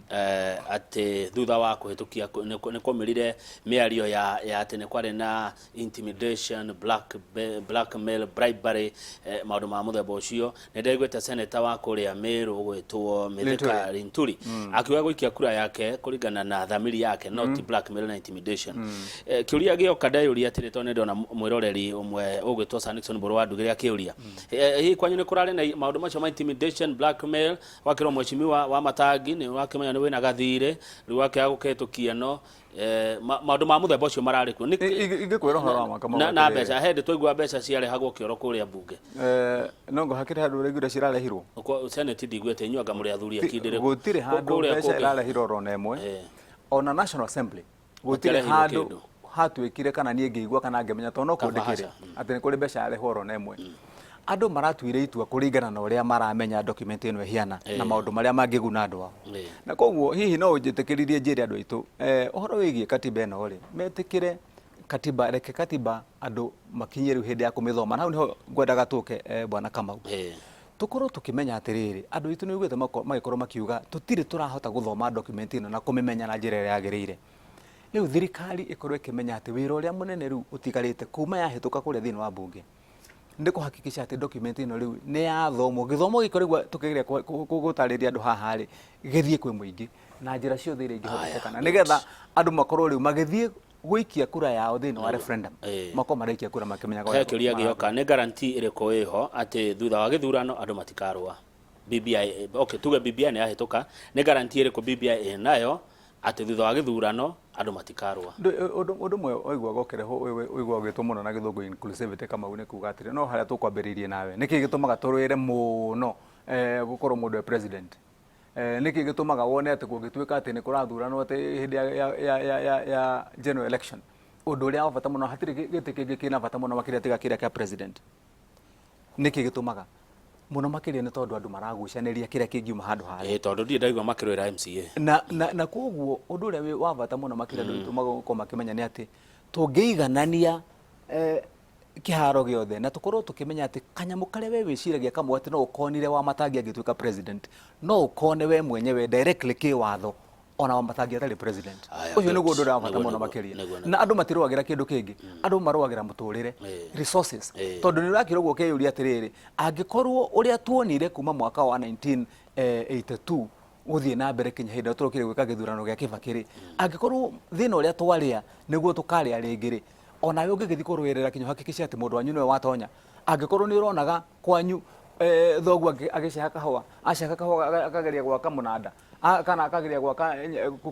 Speaker 1: atĩ thutha wa kũhĩtũkia nĩ kũmĩrire mĩario ya atĩ nĩ kwarĩ na intimidation, blackmail, bribery maũndũ ma mũthemba ũcio. Nĩ ndaiguĩte senator wa kũrĩa Meru gwĩtwo Mithika Linturi akiuga gũikia kura yake kũringana na thamiri yake not blackmail na intimidation. Kĩũria gĩoka ndayũria atĩrĩ tondũ nĩ ndona mwĩroreri ũmwe ũgwĩtwo Sanixon Mbũrũ wa Ndugĩrĩ akĩũria hihi kwanyu nĩ kũrarĩ na maũndũ macio ma intimidation, blackmail wakĩrwo Mheshimiwa Wamatangi nĩ wakĩmenya nĩ wĩna gathirĩ rĩu wakĩaga gũkĩhĩtũkia no maũndũ ma mũthemba ũcio mararĩ kuo
Speaker 2: ingĩkwĩra ũhoro wa makama
Speaker 1: na mbeca hĩndĩ twaigua mbeca ciarehagwo kĩoro kũrĩa mbunge
Speaker 2: no ngo hakĩrĩ handũ ũraiguire cirarehirwo
Speaker 1: Senate ndigwĩte inyuanga mũrĩ athuri akindĩrĩ
Speaker 2: gũtirĩ handũ mbeca irarehirwo oro na ĩmwe ona National Assembly gũtirĩ handũ hatuĩkire kana niĩ ngĩigua kana ngĩmenya tondũ no kwandĩkire atĩ nĩ kũrĩ mbeca yarehwo oro na ĩmwe. Andũ maratuire itua kũringana na ũrĩa maramenya document ĩno ĩhiana na maũndũ marĩa mangĩguna andũ ao. Na koguo hihi no ũnjĩtĩkĩririe njĩre andũ aitũ ũhoro wĩgiĩ katiba ĩno rĩ metĩkĩre katiba reke katiba andũ makinyie rĩu hĩndĩ ya kũmĩthoma na hau nĩho ngwendaga tũke bwana Kamau tũkorwo tũkĩmenya atĩrĩrĩ andũ aitũ nĩ ũiguĩte magĩkorwo makiuga tũtirĩ tũrahota gũthoma document ĩno na kũmĩmenya na njĩra ĩrĩa yagĩrĩire. Rĩu thirikari ĩkorwo ĩkĩmenya atĩ wĩra ũrĩa mũnene rĩu ũtigarĩte kuma yahĩtũka kũrĩa thĩinĩ wa mbunge nĩ kũhakikisha atĩ document ĩno rĩu nĩ yathomwo gĩthomo gĩkoragwo tũkĩgeria gũtarĩria andũ haha rĩ gĩthiĩ kwĩ mũingĩ na njĩra ciothe iria ingĩhotekana nĩgetha andũ makorwo rĩu magĩthiĩ gũikia kura yao thĩinĩ wa referendum makorwo maraikia kura makĩmenyaga
Speaker 1: he kĩũria gĩoka nĩ guarantee ĩrĩkũ ĩho atĩ thutha wa gĩthurano andũ matikarũa BBI tuge BBI nĩ yahĩtũka nĩ guarantee ĩrĩkũ BBI ĩnayo atĩ thutha wa gĩthurano andũ matikarũa.
Speaker 2: Ũndũ ũmwe ũiguaga ũkĩrehwo ũiguaga gĩtwo mũno na gĩthũngũ inclusivity Kamau nĩ kuga atĩrĩ no harĩa tũkwambĩrĩirie nawe nĩkĩ gĩtũmaga tũrũĩre mũno gũkorwo mũndũ president nĩkĩ gĩtũmaga wone atĩ kũngĩtuĩka atĩ nĩ kũrathuranwo atĩ hĩndĩ ya general election ũndũ ũrĩa wa bata mũno hatirĩ gĩtĩ kĩngĩ kĩna bata mũno makĩria tiga kĩrĩa kĩa president nĩkĩ gĩtũmaga mũno makĩria nĩ tondũ andũ maragucanĩria kĩrĩa kĩngiuma handũ harĩa
Speaker 1: tondũ ndiĩ ndaigua makĩrũĩra MCA
Speaker 2: na koguo ũndũ ũrĩa wĩ wa bata mũno makĩria andũ gĩtũmaga gũkorwo makĩmenya nĩ atĩ tũngĩiganania kĩharo gĩothe na tũkorwo tũkĩmenya atĩ kanyamũ karĩa we wĩciragia kamwe atĩ no ũkonire Wamatangi agĩtuĩka president no ũkone we mwenyewe directly kĩwatho ona Wamatangi atarĩ president ũcio nĩguo ũndũ ũrĩa wa bata mũno makĩria na andũ matirũagĩra kĩndũ kĩngĩ andũ marũagĩra mũtũrĩre resources tondũ nĩ ũrakĩrwo guo kĩyũria atĩrĩrĩ angĩkorwo ũrĩa tuonire kuma mwaka wa 1982 gũthiĩ na mbere kinya hĩndĩ ĩrĩa tũrokire gwĩka gĩthurano gĩa Kĩbakĩrĩ angĩkorwo thĩna ũrĩa twarĩa nĩguo tũkarĩa rĩngĩ ona we ũngĩgĩthiĩ kũrũĩrĩra kinya hakikisha atĩ mũndũ wanyu nĩwe watonya angĩkorwo nĩ ũronaga kwanyu thoguo agĩceha kahũa aceha kahũa akageria gwaka mũnanda kana akageria gwaka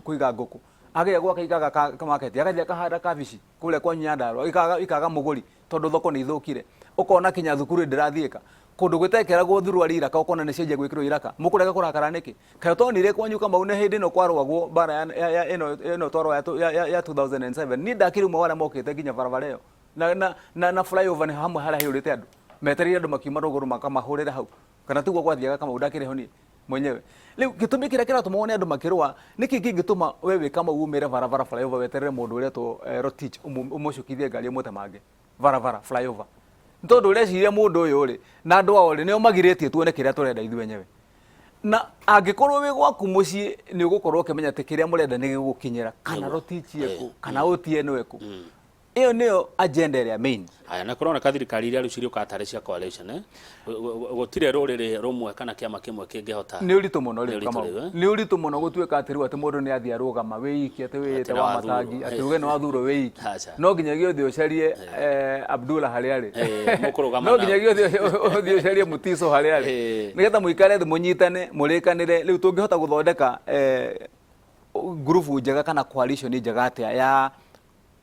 Speaker 2: kũiga ngũkũ ageria gwaka igaga kamaketi agathia kahanda kabici kũrĩa kwanyu Nyandarua ikaga mũgũri tondũ thoko nĩ ithũkire ũkona kinya thukuru ndĩrathiĩka kũndũ gwĩtekeragwo thurwari iraka ũkona nĩ cenjia gwĩkĩrwo iraka mũkũrega kũrakara nĩkĩ kayo tonire kwanyu kama une hĩndĩ ĩno kwarwagwo bara ĩno twarwa ya 2007 ni ndakĩrĩ umwe wala mokĩte nginya barabara ĩyo na flyover nĩ hamwe harĩa hĩũrĩte andũ metereire andũ makiuma rũgũrũ makamahũrĩra hau kana tiguo gwathiaga kama ndakĩrĩ ho ni mwenyewe rĩu gĩtũmi kĩrĩa kĩratũma nĩ andũ makĩrũa nĩkĩ kĩngĩtũma we wĩ kama umĩre barabara flyover weterere mũndũ ũrĩa to Rotich ũmũcukithie ngari mũtemange barabara flyover tondũ ũreciria mũndũ ũyũ rĩ na andũ ao rĩ nĩo magirĩtie tuone kĩrĩa tũrenda ithuĩ enyewe na angĩkorwo wĩ gwaku mũciĩ nĩ ũgũkorwo ũkĩmenya atĩ kĩrĩa mũrenda nĩ gĩgũkinyĩra kana Rotich eku kana Otieno eku iyo nĩyo agenda ĩrĩa main
Speaker 1: aya na kũroneka thirikari iria rĩu cirĩ ũkatarĩ cia coalition gũtirĩ rũrĩrĩ rũmwe kana kĩama kĩmwe kĩngĩhota
Speaker 2: nĩ ũritũ mũno rĩu kama nĩ ũritũ mũno gũtuĩka atĩ rĩu atĩ mũndũ nĩ athiĩ arũgama wĩiki atĩ wĩĩte Wamatangi atĩ uge nĩ wathurwo wĩiki no nginyagia ũthiĩ ũcarie Abdullah harĩa arĩ no nginyagia ũthiĩ ũcarie Mutiso harĩa arĩ nĩgetha mũikare thĩ mũnyitane mũrĩkanĩre rĩu tũngĩhota gũthondeka group njega kana coalition njega atĩa ya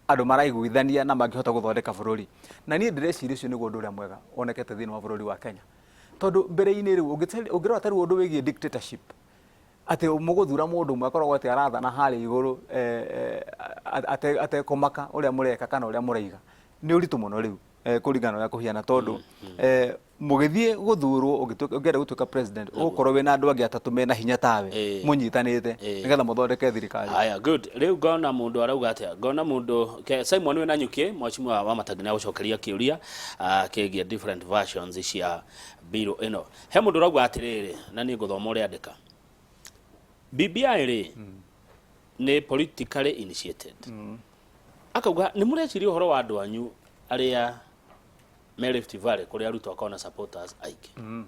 Speaker 2: andũ maraiguithania na mangĩhota gũthondeka bũrũri na niĩ ndĩreciria ũcio nĩguo ũndũ ũrĩa mwega onekete thĩinĩ wa bũrũri wa Kenya tondũ mbere-inĩ rĩu ũngĩrora tarĩ ũndũ wĩgiĩ dictatorship atĩ mũgũthura mũndũ ũmwe akoragwo atĩ arathana harĩa igũrũ atekũmaka ũrĩa mũreka kana ũrĩa mũraiga nĩ ũritũ mũno rĩu kũringana na kũhiana tondũ mũgĩthiĩ gũthurwo ũngĩenda gũtuĩka president ũgũkorwo wĩna andũ angĩ atatũ mena hinya tawe mũnyitanĩte nĩgetha mũthondeke thirikari
Speaker 1: aya good rĩu ngona mũndũ arauga atĩa ngona mũndũ Simon we nanyukie mwachimwa wa Wamatangi na gũcokeria kĩũria kĩgiĩ different versions cia bill ĩno he mũndũ arauga atĩrĩrĩ na niĩ ngũthoma ũrĩa andĩka BBI rĩ nĩ politically initiated akauga nĩ mũreciria ũhoro wa andũ anyu arĩa Rift Valley kũrĩa Ruto akona supporters aingĩ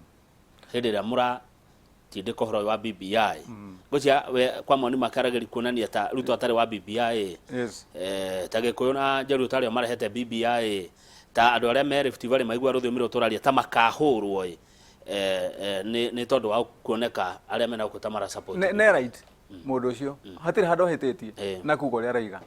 Speaker 1: hĩndĩ ĩrĩa mũratindĩka ũhoro wa BBI gũcia kwa maoni makaragĩri kuonania ta Ruto atarĩ wa BBI ta Gĩkũyũ na Njaruo tarĩ marehete BBI ta andũ arĩa me Rift Valley maigua rũthiomi rũrĩa tũraria ta makahũrwo nĩ tondũ wa kuoneka arĩa mena gũkũta mara support
Speaker 2: nĩ right mũndũ ũcio hatirĩ handũ hĩtĩtie na kuga ũrĩa araiga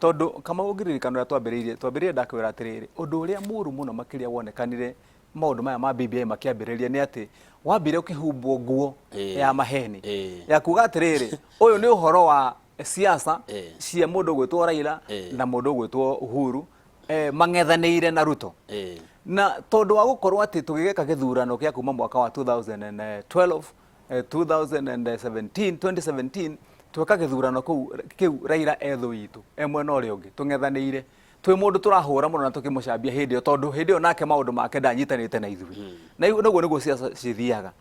Speaker 2: tondũ kama ũngĩririkana ũrĩa twambĩrĩirie ndakwĩra atĩrĩrĩ ũndũ ũrĩa mũru mũno makĩria wonekanire maũndũ maya ma BBI makĩambĩrĩria nĩ atĩ wambire ũkĩhumbwo nguo ya maheni ya kuga atĩrĩrĩ ũyũ nĩ ũhoro wa siasa cia mũndũ gwĩtwo Raila na mũndũ gwĩtwo Uhuru mang'ethanĩire na Ruto na tondũ wa gũkorwo atĩ tũgĩgeka gĩthurano gĩa kuma mwaka wa 2012 2017 tweka gĩthurano kĩu Raila etho witũ mwena ũrĩa ũngĩ tũng'ethanĩire twĩ mũndũ tũrahũra mũno na tũkĩmũcambia hĩndĩ ĩyo tondũ hĩndĩ ĩyo nake maũndũ make ndanyitanĩte na ithuĩ na naguo nĩguo ciaca cithiaga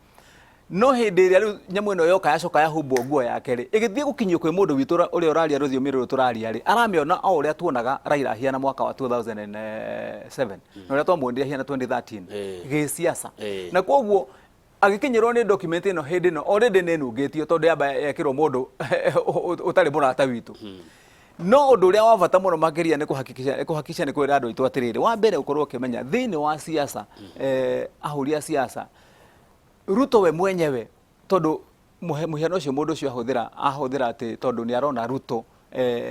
Speaker 2: no hĩndĩ ĩrĩa rĩu nyamũ ĩno yoka yacoka yahumbwo nguo yake rĩ ĩgĩthiĩ gũkinyio kwĩ mũndũ witũ ũrĩa ũraria rũthiomi rũrũ tũraria rĩ aramĩona o ũrĩa tuonaga Raila ahiana mwaka wa 2007 na ũrĩa twamuonire ahiana 2013 gĩ siasa na koguo agĩkinyĩrwo nĩ document ĩno hĩndĩ ĩno already nĩ nungĩtio tondũ yamba yekĩrwo mũndũ ũtarĩ mũrata witũ no ũndũ ũrĩa wa bata mũno makĩria nĩ kũhakikisha nĩ kwĩra andũ aitũ atĩrĩrĩ wa mbere ũkorwo ũkĩmenya thĩinĩ wa siasa ahũri a siasa Ruto we mwenyewe tondũ mũhiano ũcio mũndũ ũcio ahũthĩra atĩ tondũ nĩ arona Ruto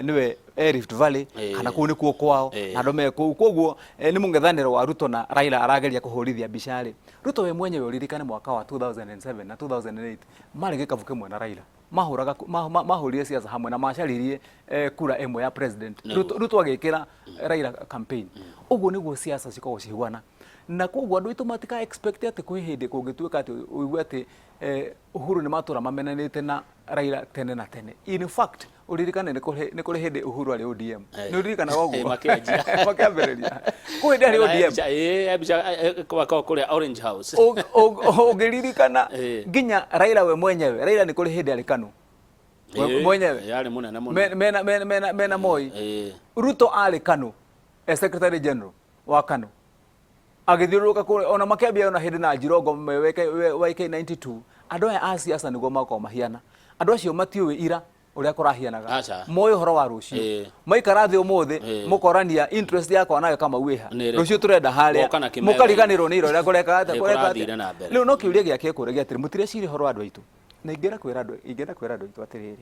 Speaker 2: niwe Rift Valley kana kũu nĩkuo kwao na andũ me kũu koguo nĩ mũng'ethanĩro wa Ruto na Raila arageria kũhũrithia mbica rĩ Ruto we mwenyewe ũririkane mwaka wa 2007 na 2008 marĩ gĩkabũ kĩmwe na Raila mahũrire siasa hamwe na macaririe kura ĩmwe ya president Ruto agĩkĩra Raila campaign ũguo nĩguo siasa cikoragwo cihuana na koguo andũ aitũ matika expect atĩ kwĩ hĩndĩ kũngĩtuĩka atĩ ũigue atĩ Uhuru nĩ matũra mamenanĩte na Raila tene na tene. In fact uririkane nĩ kũrĩ hĩndĩ Uhuru arĩ ODM nĩ uririkana woguo makĩambĩrĩria kwĩ hĩndĩ arĩ ODM
Speaker 1: kwa kũrĩa Orange House
Speaker 2: ũngĩririkana nginya Raila we mwenyewe Raila nĩ kũrĩ hĩndĩ arĩ KANU mwenyewe
Speaker 1: yarĩ mũnene mũno
Speaker 2: mena Moi Ruto arĩ KANU Secretary General wa KANU agithiũrũrũka kũrĩa ona makĩambia ona hĩndĩ na Jirongo wake 92 andũ aya a siasa nĩguo makorwo mahiana andũ acio matiũĩ ira ũrĩa kũrahianaga moĩ ũhoro wa rũciũ maikara thĩ ũmũthĩ mũkorania interest yakwa nayo kama wĩha rũciũ tũrenda harĩa mũkariganĩrwo nĩ ira ũrĩa kũreka rĩu no kĩũria gĩake kũrĩa atĩrĩ mũtireciria ũhoro wa andũ aitũ na ingĩenda kwĩra andũ aitũ atĩrĩrĩ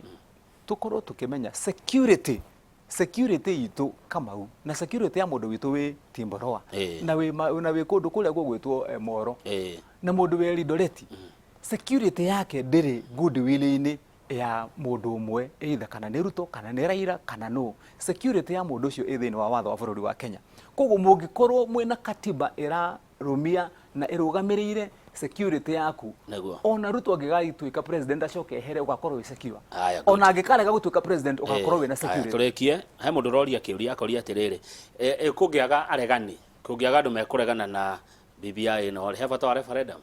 Speaker 2: tũkorwo tũkĩmenya security itũ Kamau na security ya mũndũ witũ wĩ Timboroa na wĩ kũndũ kũrĩa gũgwĩtwo Moro na mũndũ wĩ Eldoret security yake ndĩrĩ goodwill-inĩ ya mũndũ ũmwe either kana nĩ Ruto kana nĩ Raila kana no security ya mũndũ ũcio ĩ thĩinĩ wa watho wa bũrũri wa Kenya koguo mũngĩkorwo mwĩna katiba ĩrarũmia na ĩrũgamĩrĩire security yaku ona Ruto angĩgatuĩka president acoke ehere ugakorwo wĩ secure ona angĩkarega gũtuĩka president ugakorwo wĩ na security
Speaker 1: tũrekie he mũndũ roria kĩũria akoria atĩrĩrĩ kũngĩaga aregani kũngĩaga andũ mekũregana na BBI no he bata wa referendum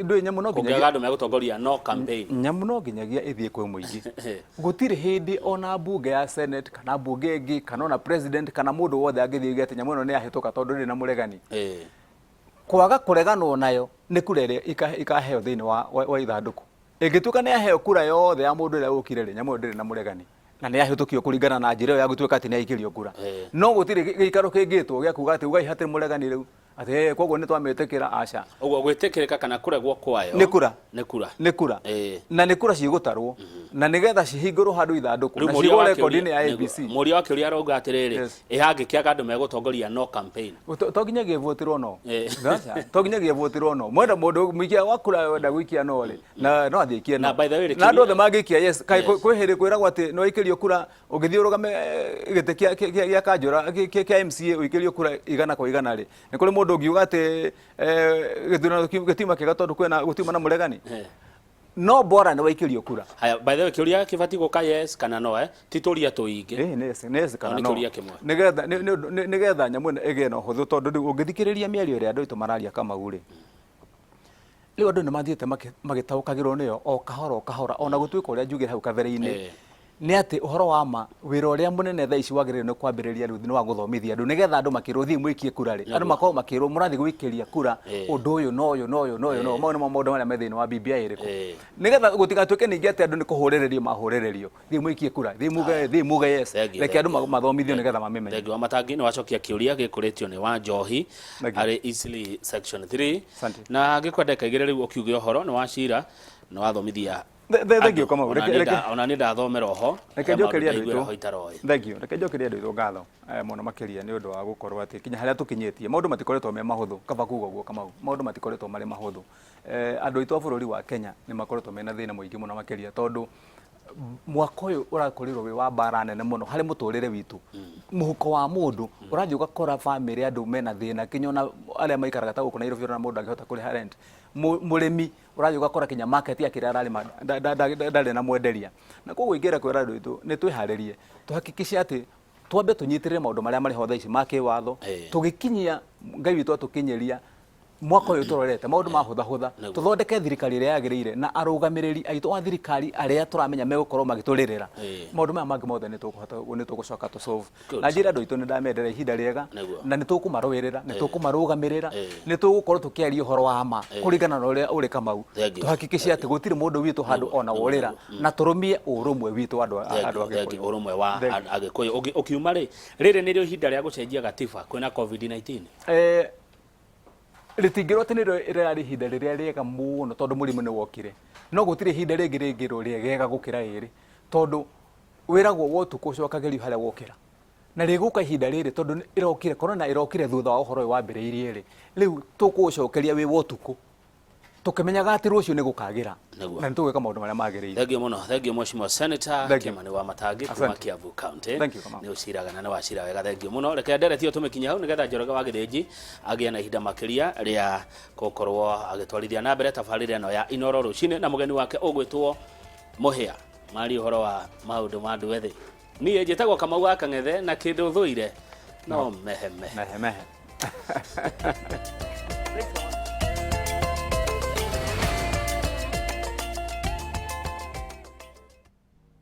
Speaker 2: ndũ nyamu no
Speaker 1: nginyagia andũ megũtongoria no campaign
Speaker 2: nyamu no nginyagia ĩthiĩ kwĩ mũingĩ gũtirĩ hĩndĩ ona bunge ya Senate kana bunge ĩngĩ kana ona president kana mũndũ wothe angĩthiĩ gĩtĩ nyamu ĩno nĩ ahĩtũka tondũ ndĩ na mũregani kwaga kũreganwo nayo nĩ kura ĩrĩa ikaheo thĩinĩ wa ithandũkũ ĩngĩtuĩka nĩ aheo kura yothe ya mũndũ ũrĩa ũkire rĩ nyamu ndĩrĩ na mũregani na nĩ ahĩtũkio kũringana na njĩra ĩyo ya gũtuĩka atĩ nĩ aikĩrio kura no gũtirĩ gĩikaro kĩngĩtwo gĩa kuga atĩ ugai hatirĩ mũregani rĩu atĩ koguo nĩ twamĩtĩkĩra aca
Speaker 1: ũguo gwĩtĩkĩrĩka kana kuregwo kwayo
Speaker 2: nĩ kura na nĩ kura cigũtarwo na nĩgetha cihingũrwo handũ ithandũkũ na cigũrwo record-inĩ ya ABC
Speaker 1: mũria wa kĩũria arauga atĩrĩrĩ ĩhangĩkĩaga andũ megũtongoria no campaign
Speaker 2: to nginyagia ĩvũtĩrwo no to nginyagia ĩvũtĩrwo no mwenda mũndũ mũikia wa kura wenda gũikia no rĩ na no athiĩkie no na andũ othe mangĩikia yes kwĩ hĩndĩ kwĩragwo atĩ no aikĩrio kura ũgĩthiĩ ũrũgame gĩtĩ gĩa kanjũra kĩa MCA ũikĩrio kura igana kwa igana rĩ nĩ kũrĩ mũndũ ũngiuga atĩ gĩthurano gĩtiuma kĩega tondũ kwĩna gũtiuma na mũregani no bora nĩ waikĩrio kura
Speaker 1: haya by the way kĩũria kĩbatiĩ gũka yes kana no tituria tũingĩ
Speaker 2: nĩ kana no nĩgetha nyamũ ĩgĩe na ũhũthũ tondũ ũngĩthikĩrĩria mĩario ĩrĩa andũ aitũ mararia Kamau rĩ rĩu andũ nĩ mathiĩte magĩtaũkagĩrwo nĩyo o kahora ona gũtuĩka ũrĩa njugire hau kabere-inĩ nĩ atĩ ũhoro wa ma wĩra ũrĩa mũnene thaa ici wagĩrĩire nĩ kwambĩrĩria rĩu nĩ wa gũthomithia andũ nĩgetha andũ makĩrwo thiĩ mwĩkie kura rĩ andũ makorwo makĩrwo mũrathiĩ gwĩkĩria kura ũndũ ũyũ no maũndũ marĩa me thĩinĩ wa BBI ĩrĩkũ nĩgetha gũtigatuĩke ningĩ atĩ andũ nĩ kũhũrĩrĩrio mahũrĩrĩrio thiĩ mwĩkie kura thiĩ muge yes reke andũ mathomithio nĩgetha mamĩmenye
Speaker 1: Thengi Wamatangi nĩ wacokia kĩũria gĩkũrĩtio nĩ wa Njohi arĩ Eastleigh section 3 na gĩkwendeka igĩrĩ rĩu ũkiuge ũhoro nĩ wa cira nĩ wathomithia
Speaker 2: Thengio Kamau
Speaker 1: ona nĩ ndathomera oho
Speaker 2: reke njokeria andũ aitũ ngatho mũno makĩria nĩ ũndũ wa gũkorwo atĩ kinya harĩa tũkinyĩtie maũndũ matikoretwo me mahũthũ kaba kuga ũguo Kamau maũndũ matikoretwo marĩ mahũthũ andũ aitũ a bũrũri wa Kenya nĩ makoretwo mena thĩna mũingĩ mũno makĩria tondũ mwaka ũyũ ũrakorirwo wĩ wa mbara nene mũno harĩ mũtũrĩre witũ mũhuko wa mũndũ ũrathiĩ ũgakora bamĩrĩ andũ mena thĩna kinya ona arĩa maikaraga ta gũkũ Nairobi na mũndũ angĩhota kũrĩha rent mũrĩmi ũrathiĩ ũgakora kinya market ya kĩrĩa ararĩma ndarĩ na mwenderia na koguo ingĩra kwĩra andũ aitũ nĩ twĩharĩrie tũhakikice atĩ twambe tũnyitĩrĩre maũndũ marĩa marĩ ho thaa ici ma kĩwatho tũgĩkinyia Ngai witũ atũkinyeria mwaka ũyũ tũrorete maũndũ mahũthahũtha tũthondeke thirikari ĩrĩa yagĩrĩire na arũgamĩrĩri aitũ a thirikari arĩa tũramenya megũkorwo magĩtũrĩrĩra maũndũ maya mangĩ mothe nĩ tũgũcoka tũsolve na njĩra andũ aitũ nĩ ndamendera ihinda rĩega na nĩ tũkũmarũĩrĩra nĩ tũkũmarũgamĩrĩra nĩ tũgũkorwo tũkĩaria ũhoro wa ma kũringana na ũrĩa ũrĩ Kamau tũhakikice atĩ gũtirĩ mũndũ witũ handũ ona worĩra na tũrũmie ũrũmwe witũ andũ Agĩkũyũ
Speaker 1: ũrũmwe wa Agĩkũyũ ũkiuma rĩ rĩrĩ nĩrĩo ihinda rĩa gũcenjia gatiba kwĩna COVID-19
Speaker 2: rĩtingĩrwo atĩ nĩrĩo rĩrarĩ ihinda rĩrĩa rĩega mũno tondũ mũrimũ nĩ wokire no gũtirĩ ihinda rĩngĩ rĩngĩrwo rĩega gũkĩra rĩrĩ tondũ wĩragwo wotukũ ũcokagerio harĩa wokĩra na rĩgũka ihinda rĩrĩ tondũ ĩrokire corona ĩrokire thutha wa ũhoro wambĩrĩirie rĩ rĩu tũkũũcokeria wĩ wotukũ tukimenyaga ati rucio ni gukagira
Speaker 1: Nĩguo.
Speaker 2: na nitugwika maundu maria magiriire.
Speaker 1: Thank you Mheshimiwa Senator
Speaker 2: Thank you.
Speaker 1: Kimani Wamatangi
Speaker 2: Asante.
Speaker 1: kuma Kiambu County.
Speaker 2: Thank you, Kamau.
Speaker 1: Ni uciragana na wacira wega, thank you muno. Reke nderetio tumikinya hau nigetha Njoroge wa Githĩnji agie na ihinda makiria ria gukorwo agitwarithia na mbere tabarĩra ĩno ya Inoro Rũcinĩ na mũgeni wake ũgwĩtwo Mũhĩa. Mari ũhoro wa maũndũ ma andũ ethĩ. Niĩ njĩtagwo Kamau wa Kang'ethe na kĩndũ thũire no mehe.
Speaker 2: Mehe.